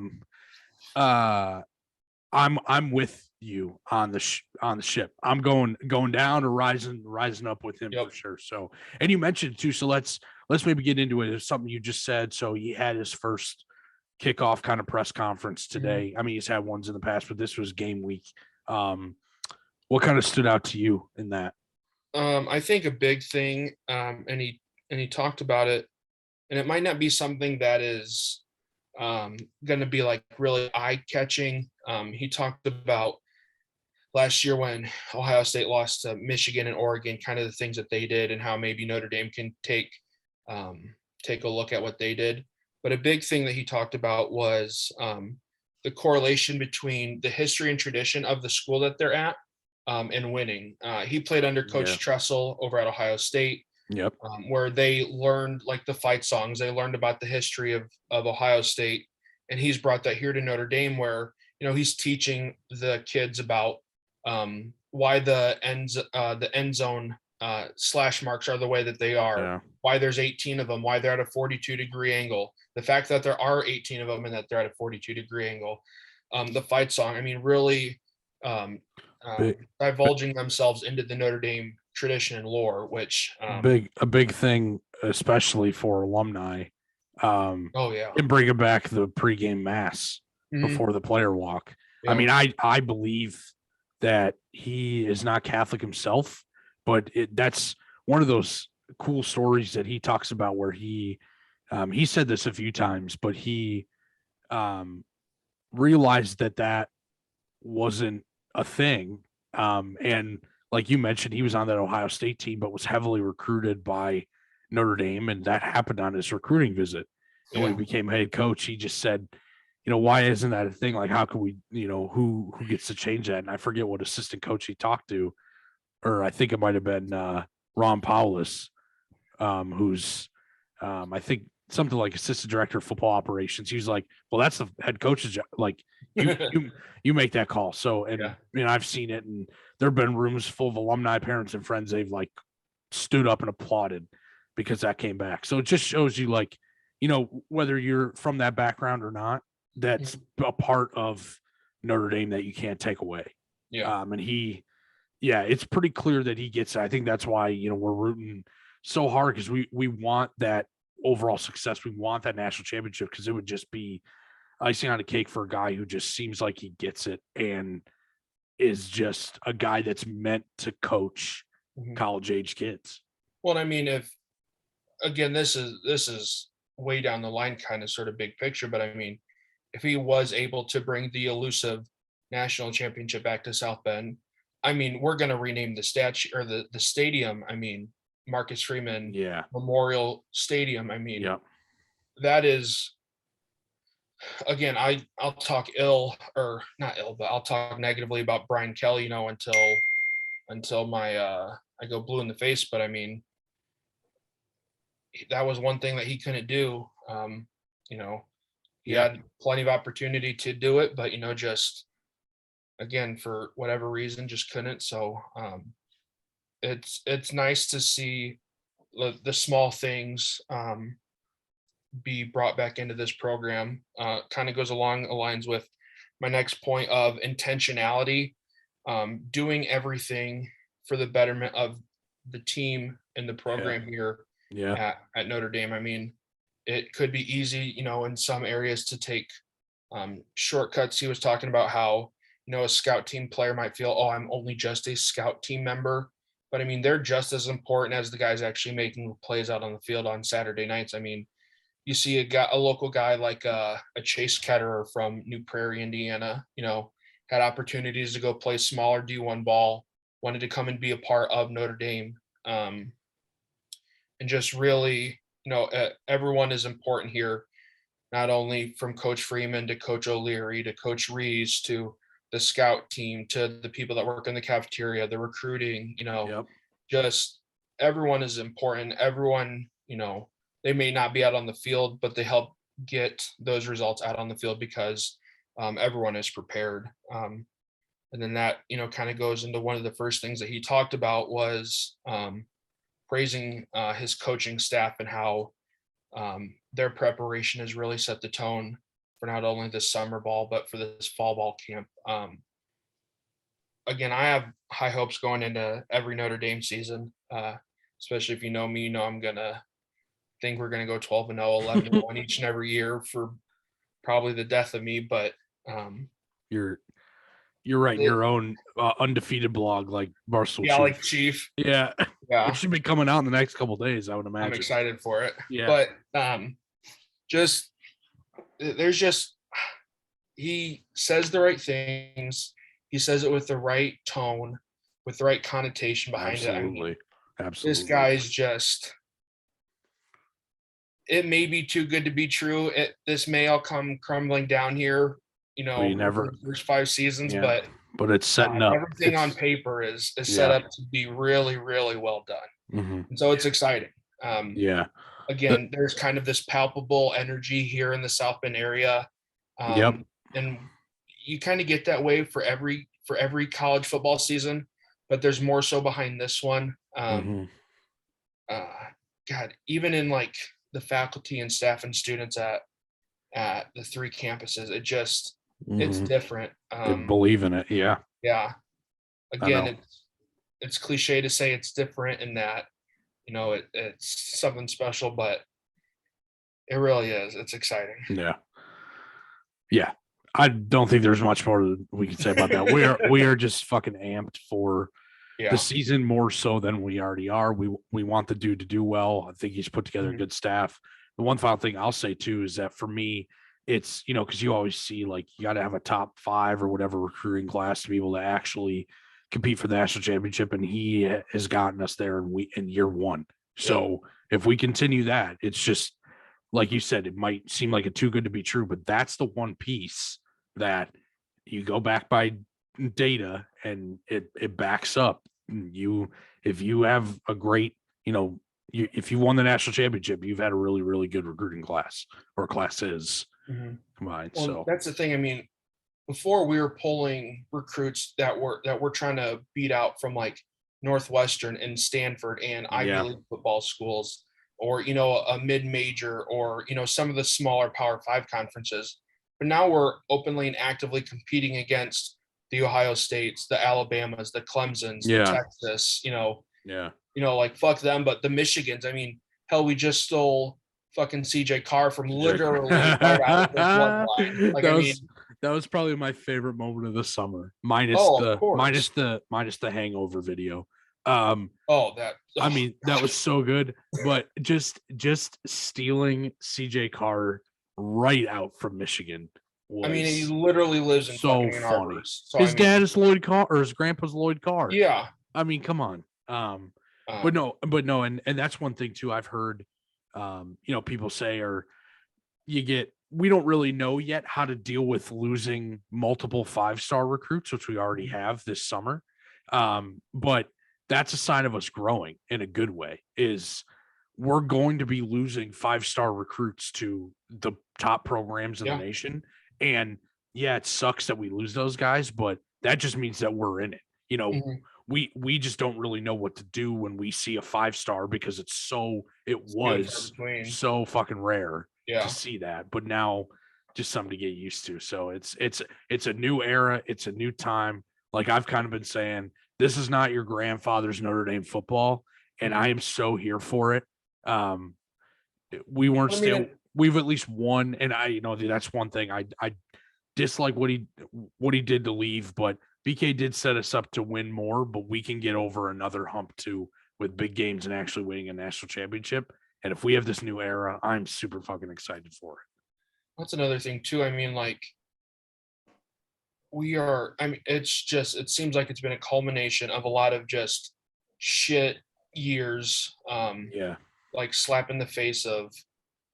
I'm with you on the ship. I'm going down or rising up with him Yep. for sure. So, and you mentioned too. So let's maybe get into it. It's something you just said. So he had his first kickoff kind of press conference today. I mean, he's had ones in the past, but this was game week. What kind of stood out to you in that? I think a big thing, and he talked about it, and it might not be something that is going to be like really eye catching. He talked about last year when Ohio State lost to Michigan and Oregon, kind of the things that they did and how maybe Notre Dame can take a look at what they did. But a big thing that he talked about was the correlation between the history and tradition of the school that they're at and winning. He played under Coach Tressel over at Ohio State. Yep. Where they learned like the fight songs, they learned about the history of Ohio State, and he's brought that here to Notre Dame, where he's teaching the kids about why the end zone slash marks are the way that they are, why there's 18 of them, why they're at a 42-degree angle, the fact that there are 18 of them and that they're at a 42-degree angle, the fight song. I mean, really divulging themselves into the Notre Dame tradition and lore, which a big thing, especially for alumni. And bringing back the pregame mass before the player walk. Yeah. I mean, I believe that he is not Catholic himself, but that's one of those cool stories that he talks about where he said this a few times, but he realized that wasn't a thing. And like you mentioned, he was on that Ohio State team, but was heavily recruited by Notre Dame. And that happened on his recruiting visit. And when he became head coach, he just said, why isn't that a thing? Like, how can we, who gets to change that? And I forget what assistant coach he talked to, or I think it might have been Ron Paulus, who's, I think, something like assistant director of football operations. He was like, well, that's the head coach's job. Like you make that call. So, and I've seen it, and there've been rooms full of alumni, parents, and friends. They've like stood up and applauded because that came back. So it just shows you, like, whether you're from that background or not, that's a part of Notre Dame that you can't take away. Yeah. And it's pretty clear that he gets it. I think that's why, we're rooting so hard, because we want that overall success. We want that national championship, because it would just be icing on a cake for a guy who just seems like he gets it and is just a guy that's meant to coach college age kids. Well, I mean, if again, this is way down the line, kind of sort of big picture, but I mean, if he was able to bring the elusive national championship back to South Bend, I mean, we're going to rename the statue or the stadium. I mean, Marcus Freeman Memorial Stadium. I mean, that is, again, I'll talk ill, or not ill, but I'll talk negatively about Brian Kelly, until my I go blue in the face. But I mean, that was one thing that he couldn't do. He had plenty of opportunity to do it, but just again, for whatever reason, just couldn't. So it's nice to see the small things be brought back into this program. Kind of goes along the lines with my next point of intentionality, doing everything for the betterment of the team and the program here at Notre Dame. I mean, it could be easy, in some areas to take shortcuts. He was talking about how, a scout team player might feel, oh, I'm only just a scout team member. But I mean, they're just as important as the guys actually making plays out on the field on Saturday nights. I mean, you see a local guy like a Chase Ketterer from New Prairie, Indiana, had opportunities to go play smaller D1 ball, wanted to come and be a part of Notre Dame. And just really, everyone is important here, not only from Coach Freeman to Coach O'Leary to Coach Rees to the scout team to the people that work in the cafeteria, the recruiting, just everyone is important. Everyone, they may not be out on the field, but they help get those results out on the field because everyone is prepared. And And then that, kind of goes into one of the first things that he talked about was praising his coaching staff and how their preparation has really set the tone for not only this summer ball, but for this fall ball camp. Again, I have high hopes going into every Notre Dame season, especially if you know me, I'm going to think we're going to go 12-0, 11-1 each and every year for probably the death of me. But you're writing your own undefeated blog like Barstool yeah, Chief. like Chief. Yeah. Yeah. It should be coming out in the next couple days, I would imagine. I'm excited for it. Yeah. But he says the right things. He says it with the right tone, with the right connotation behind it. I mean, Absolutely. This guy's it may be too good to be true. This may all come crumbling down here, never the first 5 seasons, but it's setting up. Everything on paper is set up to be really, really well done. Mm-hmm. And so it's exciting. Again, there's kind of this palpable energy here in the South Bend area. And you kind of get that way for every college football season, but there's more so behind this one. God, even in like the faculty and staff and students at the 3 campuses, it's different. They believe in it. Yeah. Yeah. Again, it's cliche to say it's different in that, it's something special, but it really is. It's exciting. Yeah. Yeah. I don't think there's much more we can say about that. We are just fucking amped for the season more so than we already are. We want the dude to do well. I think he's put together a good staff. The one final thing I'll say too is that for me, it's, because you always see like you got to have a top 5 or whatever recruiting class to be able to actually compete for the national championship, and he has gotten us there in year 1. So if we continue that, it's just like you said, it might seem like it too good to be true, but that's the one piece that you go back by data and it backs up. If you have a great, if you won the national championship, you've had a really, really good recruiting class or classes combined. Well, so that's the thing. I mean, before we were pulling recruits that we're trying to beat out from like Northwestern and Stanford and Ivy League football schools, or a mid-major, or some of the smaller Power 5 conferences. But now we're openly and actively competing against the Ohio States, the Alabamas, the Clemsons, the Texas. Like fuck them, but the Michigans. I mean, hell, we just stole fucking CJ Carr from literally right out of the bloodline. Like, that was probably my favorite moment of the summer, minus the Hangover video. That was so good. But just stealing CJ Carr right out from Michigan. He literally lives in so fucking funny. So, his dad is Lloyd Carr, or his grandpa's Lloyd Carr. Yeah. Come on. But no, and that's one thing too. I've heard, people say, we don't really know yet how to deal with losing multiple 5-star recruits, which we already have this summer. But that's a sign of us growing in a good way. Is we're going to be losing 5-star recruits to the top programs in the nation. And it sucks that we lose those guys, but that just means that we're in it. We just don't really know what to do when we see a 5-star, because it was so fucking rare to see that. But now just something to get used to. So it's a new era. It's a new time. Like I've kind of been saying, this is not your grandfather's Notre Dame football. And I am so here for it. We've at least won. And that's one thing I dislike what he did to leave, but BK did set us up to win more, but we can get over another hump too with big games and actually winning a national championship. And if we have this new era, I'm super fucking excited for it. That's another thing too. It seems like it's been a culmination of a lot of just shit years. Like slap in the face of,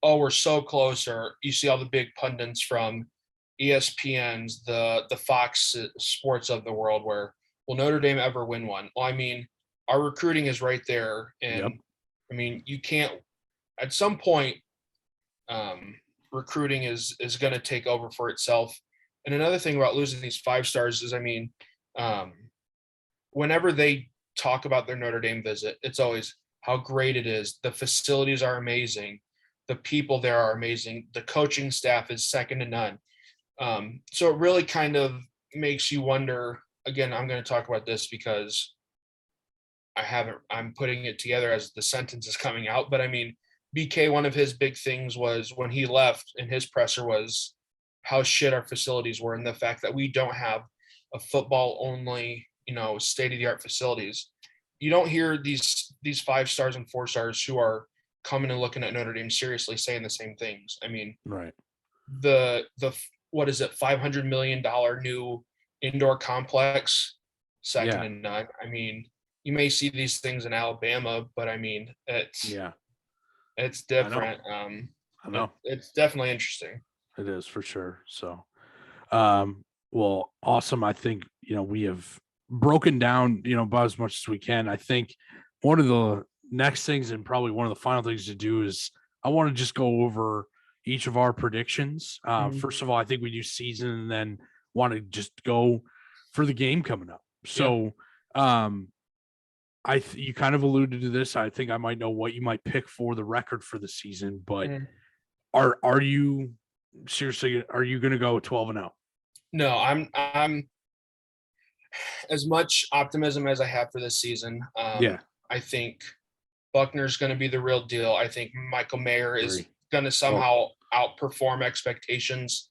oh, we're so close, or you see all the big pundits from ESPN's, the Fox Sports of the world, where will Notre Dame ever win one? Well, our recruiting is right there, and you can't. At some point, recruiting is going to take over for itself. And another thing about losing these 5 stars is, um, whenever they talk about their Notre Dame visit, it's always how great it is. The facilities are amazing. The people there are amazing. The coaching staff is second to none. So it really kind of makes you wonder. Again, I'm going to talk about this because I'm putting it together as the sentence is coming out. But I mean, BK, one of his big things was when he left in his presser was how shit our facilities were and the fact that we don't have a football only, state of the art facilities. You don't hear these 5 stars and 4 stars who are coming and looking at Notre Dame seriously saying the same things. I mean, Right. the what is it, $500 million new indoor complex, second Yeah. to none. I mean, you may see these things in Alabama, but I mean, it's Yeah. different. I know. It's definitely interesting. It is for sure. So, well, awesome. I think, we have broken down, about as much as we can. I think one of the next things and probably one of the final things to do is I want to just go over each of our predictions. Mhm. First of all, I think we do season and then want to just go for the game coming up. Yeah. So, um, you kind of alluded to this. I think I might know what you might pick for the record for the season, but Mhm. are you seriously, are you going to go 12-0? No, I'm as much optimism as I have for this season. Yeah, I think Buckner's going to be the real deal. I think Michael Mayer is agree. going to somehow outperform expectations.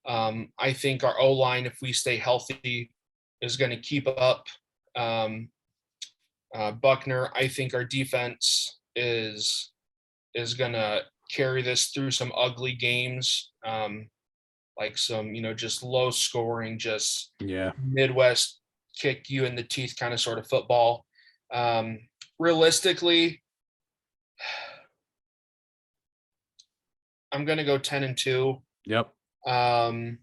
I think our O line, if we stay healthy, is going to keep up. Um, Buckner, I think our defense is going to carry this through some ugly games, like some just low scoring, just Yeah, Midwest kick you in the teeth kind of sort of football. Um, Realistically, I'm going to go 10-2. yep. And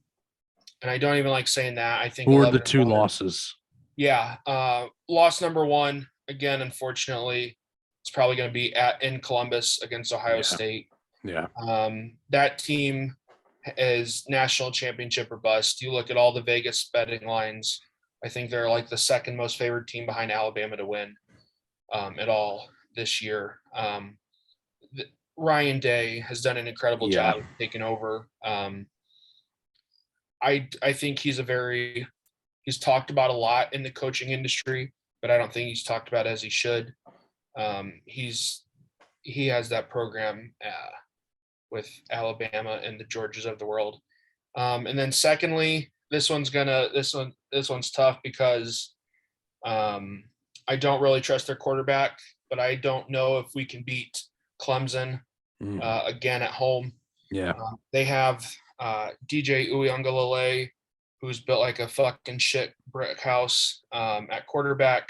I don't even like saying that. I think Who are the 11 and two 1. losses? Yeah. Loss number 1, again, unfortunately, it's probably going to be in Columbus against Ohio Yeah. State. Yeah, That team is national championship or bust. You look at all the Vegas betting lines. I think they're like the second most favored team behind Alabama to win at all this year. Ryan Day has done an incredible yeah, job taking over. I think he's talked about a lot in the coaching industry, but I don't think he's talked about as he should. He has that program with Alabama and the Georgias of the world. And then secondly, this one's tough because I don't really trust their quarterback, but I don't know if we can beat Clemson again at home. yeah, They have DJ Uyunglele, who's built like a fucking shit brick house at quarterback.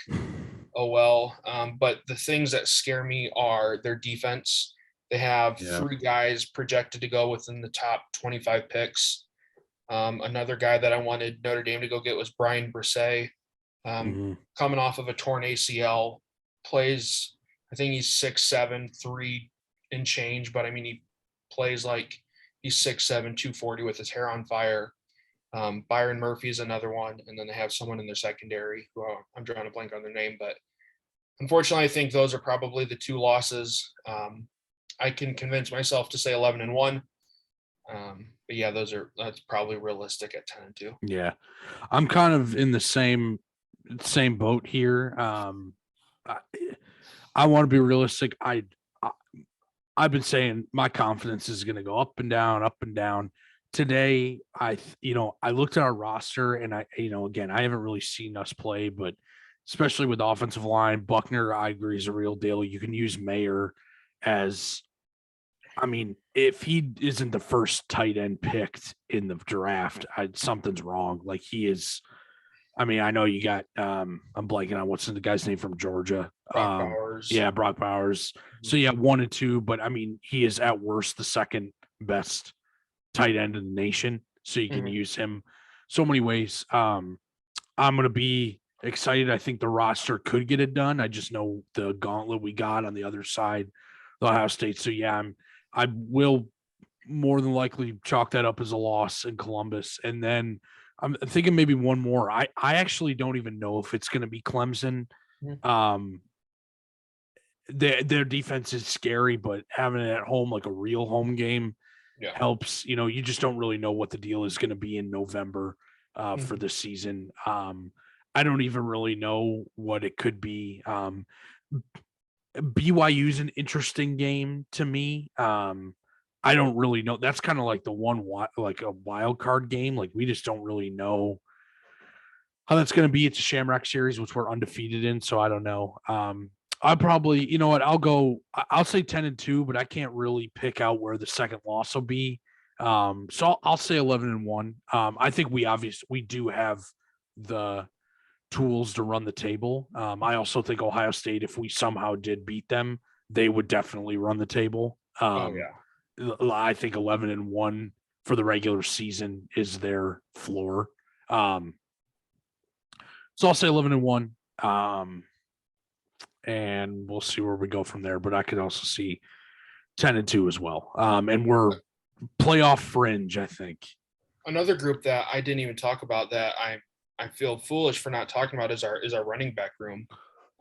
Oh well. But the things that scare me are their defense. They have Yeah. 3 guys projected to go within the top 25 picks. Another guy that I wanted Notre Dame to go get was Brian Brisset, coming off of a torn ACL. Plays, I think he's 6'7", 3 and change, but I mean he plays like he's 6'7", 240 with his hair on fire. Byron Murphy is another one, and then they have someone in their secondary who I'm drawing a blank on their name, but unfortunately, I think those are probably the 2 losses. I can convince myself to say 11-1. But yeah, that's probably realistic at 10-2. yeah. I'm kind of in the same boat here. I want to be realistic. I've been saying my confidence is going to go up and down, up and down. Today, I looked at our roster and again, I haven't really seen us play, but especially with the offensive line, Buckner, I agree, is a real deal. You can use Mayer as, I mean, if he isn't the first tight end picked in the draft, something's wrong. Like he is. I mean, I know you got. I'm blanking on what's the guy's name from Georgia. Brock Bowers. Yeah, Brock Bowers. So yeah, 1 and 2, but I mean, he is at worst the second best tight end in the nation. So you can use him so many ways. I'm gonna be excited. I think the roster could get it done. I just know the gauntlet we got on the other side, the Ohio State. So yeah, I will more than likely chalk that up as a loss in Columbus. And then I'm thinking maybe one more. I actually don't even know if it's going to be Clemson. Mhm. Um, their defense is scary, but having it at home, like a real home game, Yeah. helps. You just don't really know what the deal is going to be in November for Mhm. the season. I don't even really know what it could be. BYU is an interesting game to me. I don't really know. That's kind of like the one like a wild card game. Like we just don't really know how that's going to be. It's a Shamrock series, which we're undefeated in, so I don't know. I'll probably, you know what, I'll say 10-2, but I can't really pick out where the second loss will be. So I'll say 11-1. I think we do have the tools to run the table. I also think Ohio State, if we somehow did beat them, they would definitely run the table. Oh yeah. I think 11-1 for the regular season is their floor. So I'll say 11-1. And we'll see where we go from there. But I could also see 10-2 as well. And we're playoff fringe, I think. Another group that I didn't even talk about that I feel foolish for not talking about is our running back room.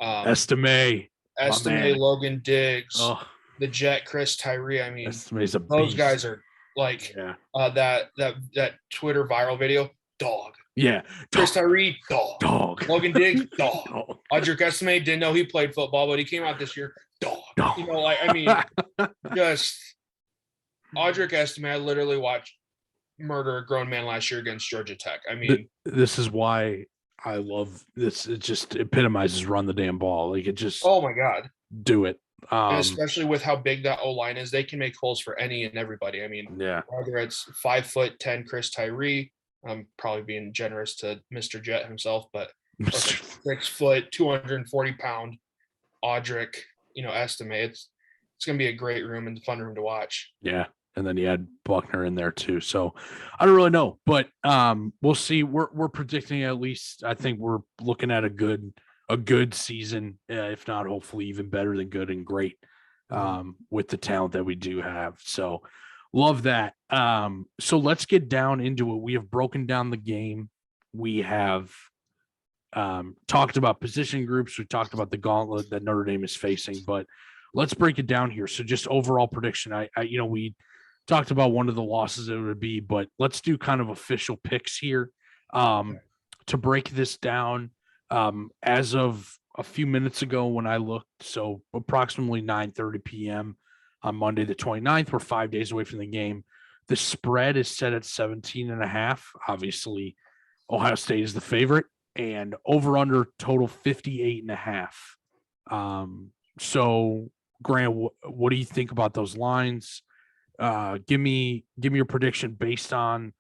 Estime, my Estime, man. Logan Diggs, Oh, the Jet, Chris Tyree. I mean, Estime's a those guys beast. are like Yeah. that Twitter viral video, dog. Yeah. Chris Dog. Tyree, dog. Dog. Logan Diggs, dog. Dog. Audric Estime didn't know he played football, but he came out this year, dog. Dog. You know, like I mean, just Audric Estime. I literally watched murder a grown man last year against Georgia Tech. I mean, This is why I love this. It just epitomizes run the damn ball. Like it just oh my god. do it. And especially with how big that O line is, they can make holes for any and everybody. I mean, Yeah. whether it's 5'10" Chris Tyree, I'm probably being generous to Mr. Jet himself, but 6 foot, 240-pound Audric, Estime. It's gonna be a great room and fun room to watch. Yeah. And then you had Buckner in there too. So I don't really know, but we'll see. We're predicting at least. I think we're looking at a good season, if not hopefully even better than good and great, with the talent that we do have. So love that. So let's get down into it. We have broken down the game. We have talked about position groups. We talked about the gauntlet that Notre Dame is facing, but let's break it down here. So just overall prediction. We talked about one of the losses it would be, but let's do kind of official picks here. To break this down, as of a few minutes ago when I looked, so approximately 9:30 p.m. on Monday the 29th, we're 5 days away from the game. The spread is set at 17.5. Obviously, Ohio State is the favorite, and over under total 58.5. So Grant, what do you think about those lines? Give me your prediction based on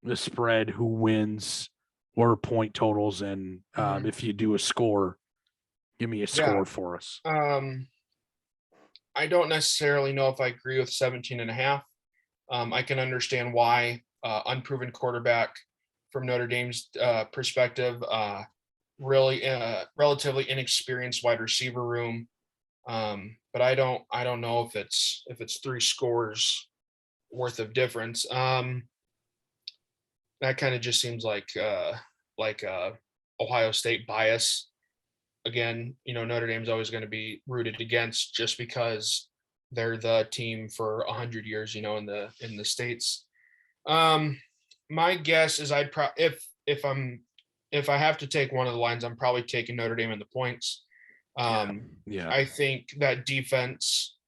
the spread, who wins, or point totals, and if you do a score, give me a Yeah. score for us. I don't necessarily know if I agree with 17.5. I can understand why unproven quarterback from Notre Dame's perspective, really relatively inexperienced wide receiver room. But I don't know if it's 3 scores worth of difference. That kind of just seems like Ohio State bias. Again, Notre Dame's always going to be rooted against just because they're the team for 100 years, in the states. My guess is if I have to take one of the lines, I'm probably taking Notre Dame in the points. Yeah. I think that defense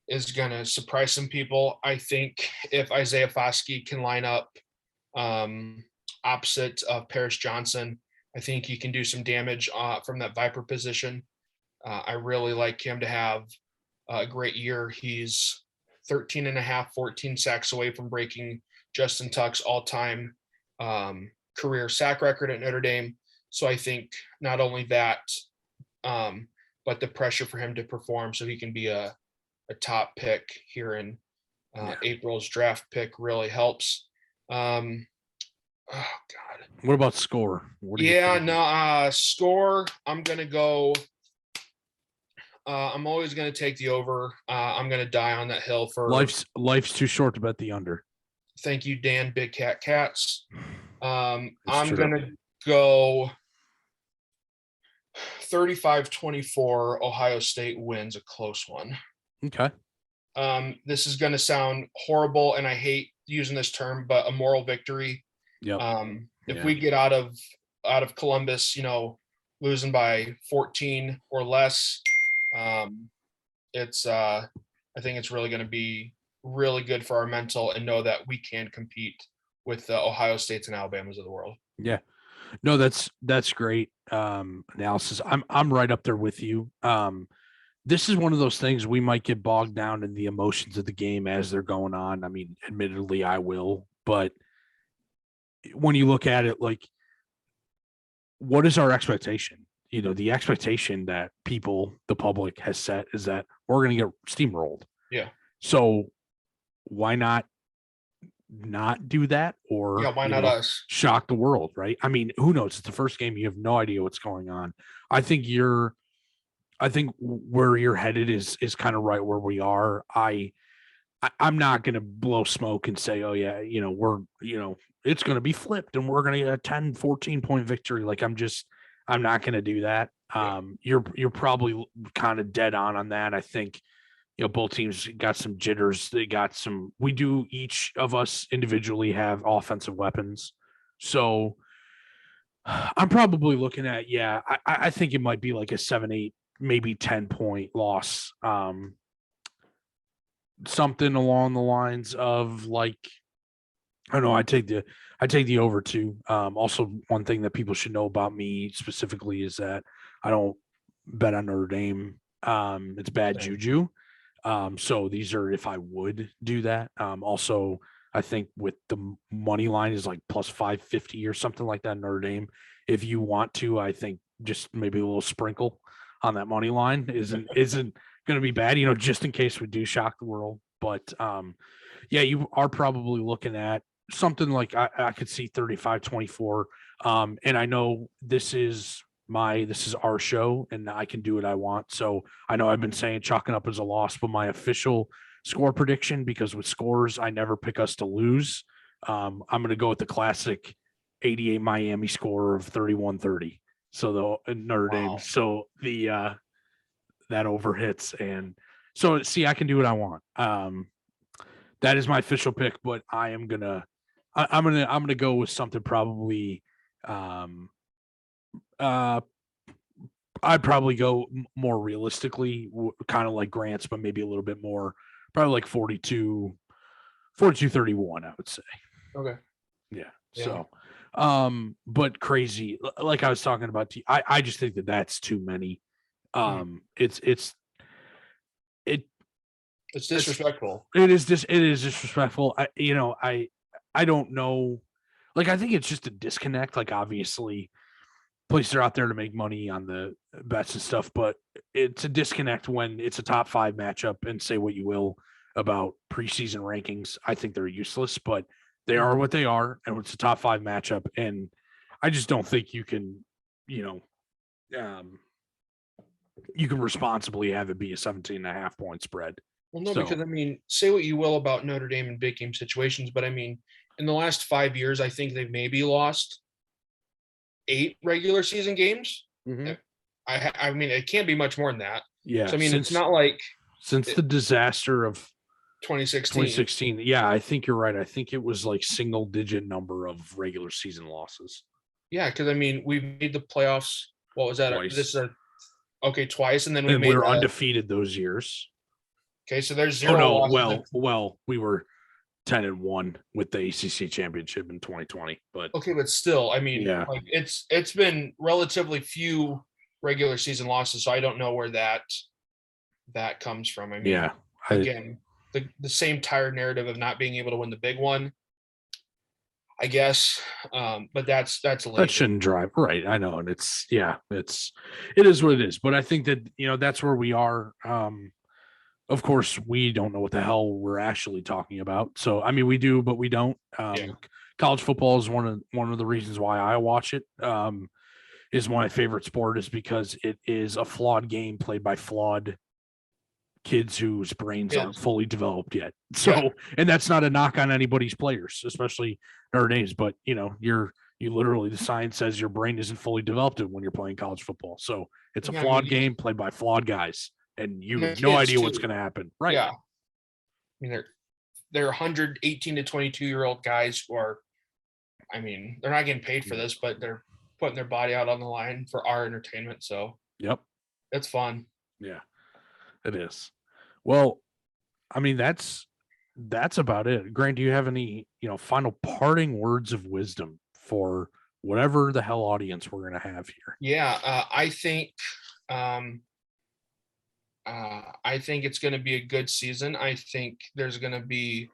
is going to surprise some people. I think if Isaiah Foskey can line up opposite of Paris Johnson, I think he can do some damage from that Viper position. I really like him to have a great year. He's 13.5, 14 sacks away from breaking Justin Tuck's all-time career sack record at Notre Dame. So I think not only that, but the pressure for him to perform so he can be a top pick here in April's draft pick really helps. Oh God. What about score? Score. I'm gonna go. I'm always gonna take the over. I'm gonna die on that hill for life's too short to bet the under. Thank you, Dan. Big Cat Cats. I'm gonna go 35-24. Ohio State wins a close one. Okay. This is gonna sound horrible, and I hate using this term, but a moral victory. Yep. If we get out of Columbus, losing by 14 or less, it's I think it's really going to be really good for our mental and know that we can compete with the Ohio States and Alabamas of the world. Yeah. No, that's great analysis. I'm right up there with you. This is one of those things we might get bogged down in the emotions of the game as they're going on. I mean, admittedly, I will, but when you look at it, like, what is our expectation? The expectation that the public has set is that we're going to get steamrolled. Yeah. So why not do that, or why not us? Shock the world, right? I mean, who knows? It's the first game. You have no idea what's going on. I think where you're headed is kind of right where we are. I'm not going to blow smoke and say, oh yeah, we're, it's going to be flipped and we're going to get a 10, 14 point victory. Like, I'm not going to do that. Yeah. You're probably kind of dead on that. I think, both teams got some jitters. We do, each of us individually have offensive weapons. So I'm probably looking at, I think it might be like a 7-8, maybe 10-point loss. Something along the lines of, like, I don't know, I take the over too. Also, one thing that people should know about me specifically is that I don't bet on Notre Dame. It's bad juju. So these are if I would do that. Also, I think with the money line is like plus 550 or something like that, Notre Dame. If you want to, I think just maybe a little sprinkle on that money line isn't going to be bad, just in case we do shock the world. But you are probably looking at something like I could see 35-24. And I know this is our show and I can do what I want. So I know I've been saying chalking up as a loss, but my official score prediction, because with scores, I never pick us to lose. I'm going to go with the classic 88 Miami score of 31-30. So the Notre Dame. So the that over hits, and so see, I can do what I want. That is my official pick, but I'm gonna go with something probably. I'd probably go more realistically, kind of like Grant's, but maybe a little bit more, probably like 42-31, I would say. Okay. Yeah. So, but crazy, like I was talking about, I just think that that's too many. It's disrespectful. It is disrespectful. I don't know. Like, I think it's just a disconnect. Like, obviously, places are out there to make money on the bets and stuff, but it's a disconnect when it's a top 5 matchup. And say what you will about preseason rankings, I think they're useless, but they are what they are, and it's a top 5 matchup. And I just don't think you can, you can responsibly have it be a 17.5-point spread. Well, no, because say what you will about Notre Dame in big game situations, but in the last 5 years, I think they've maybe lost 8 regular season games. Mm-hmm. It can't be much more than that. Yeah. So, it's not like since the disaster of 2016. Yeah, I think you're right. I think it was like single digit number of regular season losses. Yeah, because we made the playoffs. What was that? Twice. Twice, and then we were undefeated those years. Okay, so there's 0 losses. Well, we were 10-1 with the ACC championship in 2020, but but still, it's been relatively few regular season losses, so I don't know where that comes from. Again, the same tired narrative of not being able to win the big one, I guess. But that's late. That shouldn't drive, right? I know, and it is what it is. But I think that that's where we are. Of course, we don't know what the hell we're actually talking about. So, we do, but we don't. College football is one of the reasons why I watch it. Is my favorite sport, is because it is a flawed game played by flawed kids whose brains aren't Kids. fully developed yet. So, and that's not a knock on anybody's players, especially Notre Dame's, but you literally, the science says your brain isn't fully developed when you're playing college football. So it's a Yeah, I mean, flawed game played by flawed guys, and you they're have no kids idea what's too. going to happen. Right. Yeah. I mean, they're 18 to 22-year-old guys who are, I mean, they're not getting paid for this, but they're putting their body out on the line for our entertainment. So Yep. it's fun. Yeah, it is. Well, I mean, that's about it. Grant, do you have any, final parting words of wisdom for whatever the hell audience we're going to have here? Yeah, I think it's going to be a good season. I think there's going to be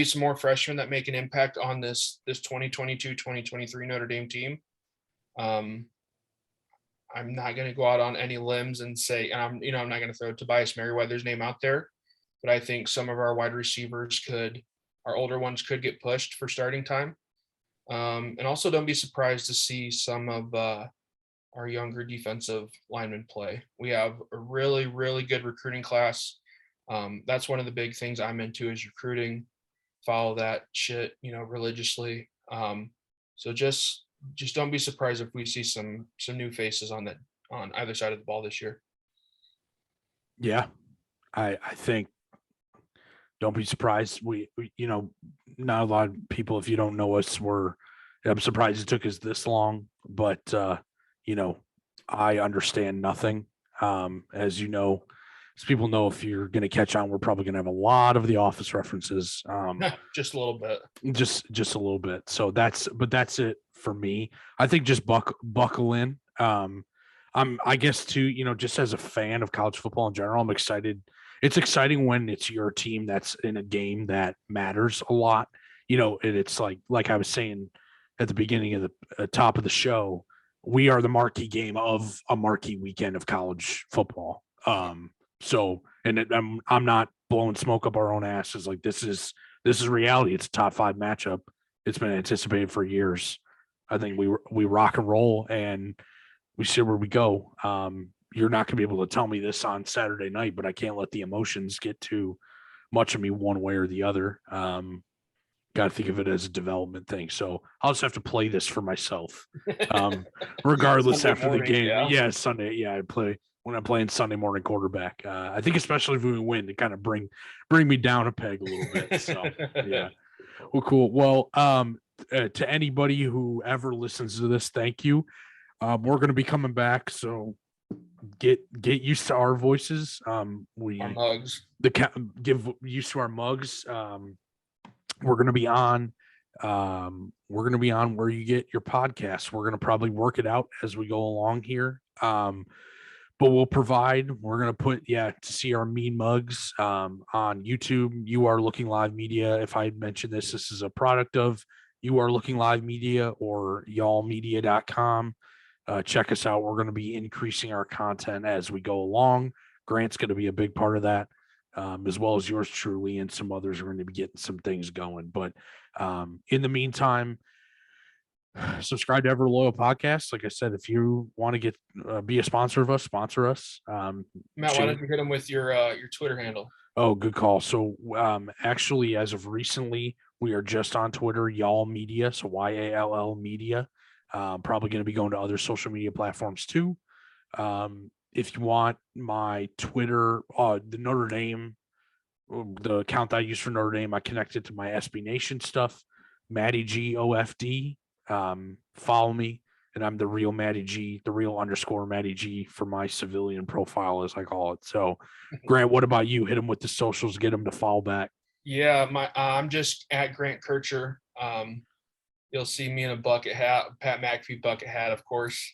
some more freshmen that make an impact on this 2022-2023 Notre Dame team. I'm not going to go out on any limbs and say, and I'm not going to throw Tobias Merriweather's name out there, but I think some of our wide receivers our older ones could get pushed for starting time. And also don't be surprised to see some of our younger defensive linemen play. We have a really, really good recruiting class. That's one of the big things I'm into is recruiting. Follow that shit, religiously. So just don't be surprised if we see some new faces on either side of the ball this year. Yeah, I think, don't be surprised. We not a lot of people, if you don't know us, I'm surprised it took us this long, but I understand nothing. As people know, if you're going to catch on, we're probably going to have a lot of the Office references. Just a little bit. Just a little bit. So that's it for me. I think just buckle in. I guess too, just as a fan of college football in general, I'm excited. It's exciting when it's your team that's in a game that matters a lot. And it's like I was saying at the beginning of the top of the show, we are the marquee game of a marquee weekend of college football. So, and I'm not blowing smoke up our own asses. Like this is reality. It's a top 5 matchup. It's been anticipated for years. I think we rock and roll and we see where we go. You're not going to be able to tell me this on Saturday night, but I can't let the emotions get too much of me one way or the other. Got to think of it as a development thing. So I'll just have to play this for myself. Regardless Sunday after morning, the game. yeah. Yeah, Sunday. Yeah, I play when I'm playing Sunday morning quarterback. I think especially if we win, to kind of bring me down a peg a little bit. So yeah. Well, cool. Well, to anybody who ever listens to this, thank you. We're going to be coming back, so get used to our voices. Our mugs. Give used to our mugs. We're going to be on. Where you get your podcasts. We're going to probably work it out as we go along here. But we're going to put, to see our mean mugs on YouTube. You Are Looking Live Media. If I mentioned this is a product of You Are Looking Live Media or y'allmedia.com. Check us out. We're going to be increasing our content as we go along. Grant's going to be a big part of that, as well as yours truly, and some others are going to be getting some things going. But in the meantime, subscribe to Ever Loyal Podcast. Like I said, if you want to get be a sponsor of us, sponsor us. Matt, why don't you hit them with your Twitter handle? Oh, good call. So actually, as of recently, we are just on Twitter, Y'all Media. So YALL Media. Probably going to be going to other social media platforms too. If you want my Twitter, the Notre Dame, the account that I use for Notre Dame, I connected to my SB Nation stuff, Matty G OFD. Follow me, and I'm the real Matty G, the real _ Matty G for my civilian profile, as I call it. So, Grant, what about you? Hit him with the socials, get him to follow back. Yeah, I'm just at Grant Kircher. You'll see me in a bucket hat, Pat McAfee bucket hat, of course.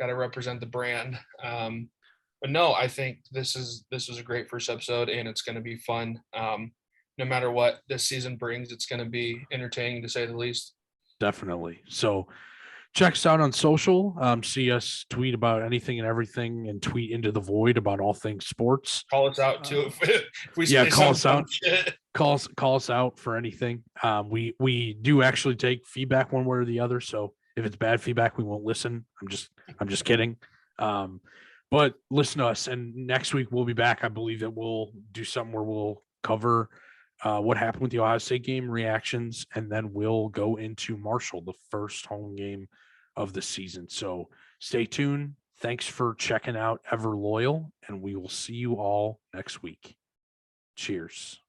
Got to represent the brand. But no, I think this was a great first episode, and it's going to be fun. No matter what this season brings, it's going to be entertaining to say the least. Definitely. So check us out on social. See us tweet about anything and everything, and tweet into the void about all things sports. Call us out too if we call us out. Call us out for anything. We do actually take feedback one way or the other. So if it's bad feedback, we won't listen. I'm just kidding. But listen to us, and next week we'll be back. I believe that we'll do something where we'll cover what happened with the Ohio State game, reactions, and then we'll go into Marshall, the first home game of the season. So stay tuned. Thanks for checking out Ever Loyal, and we will see you all next week. Cheers.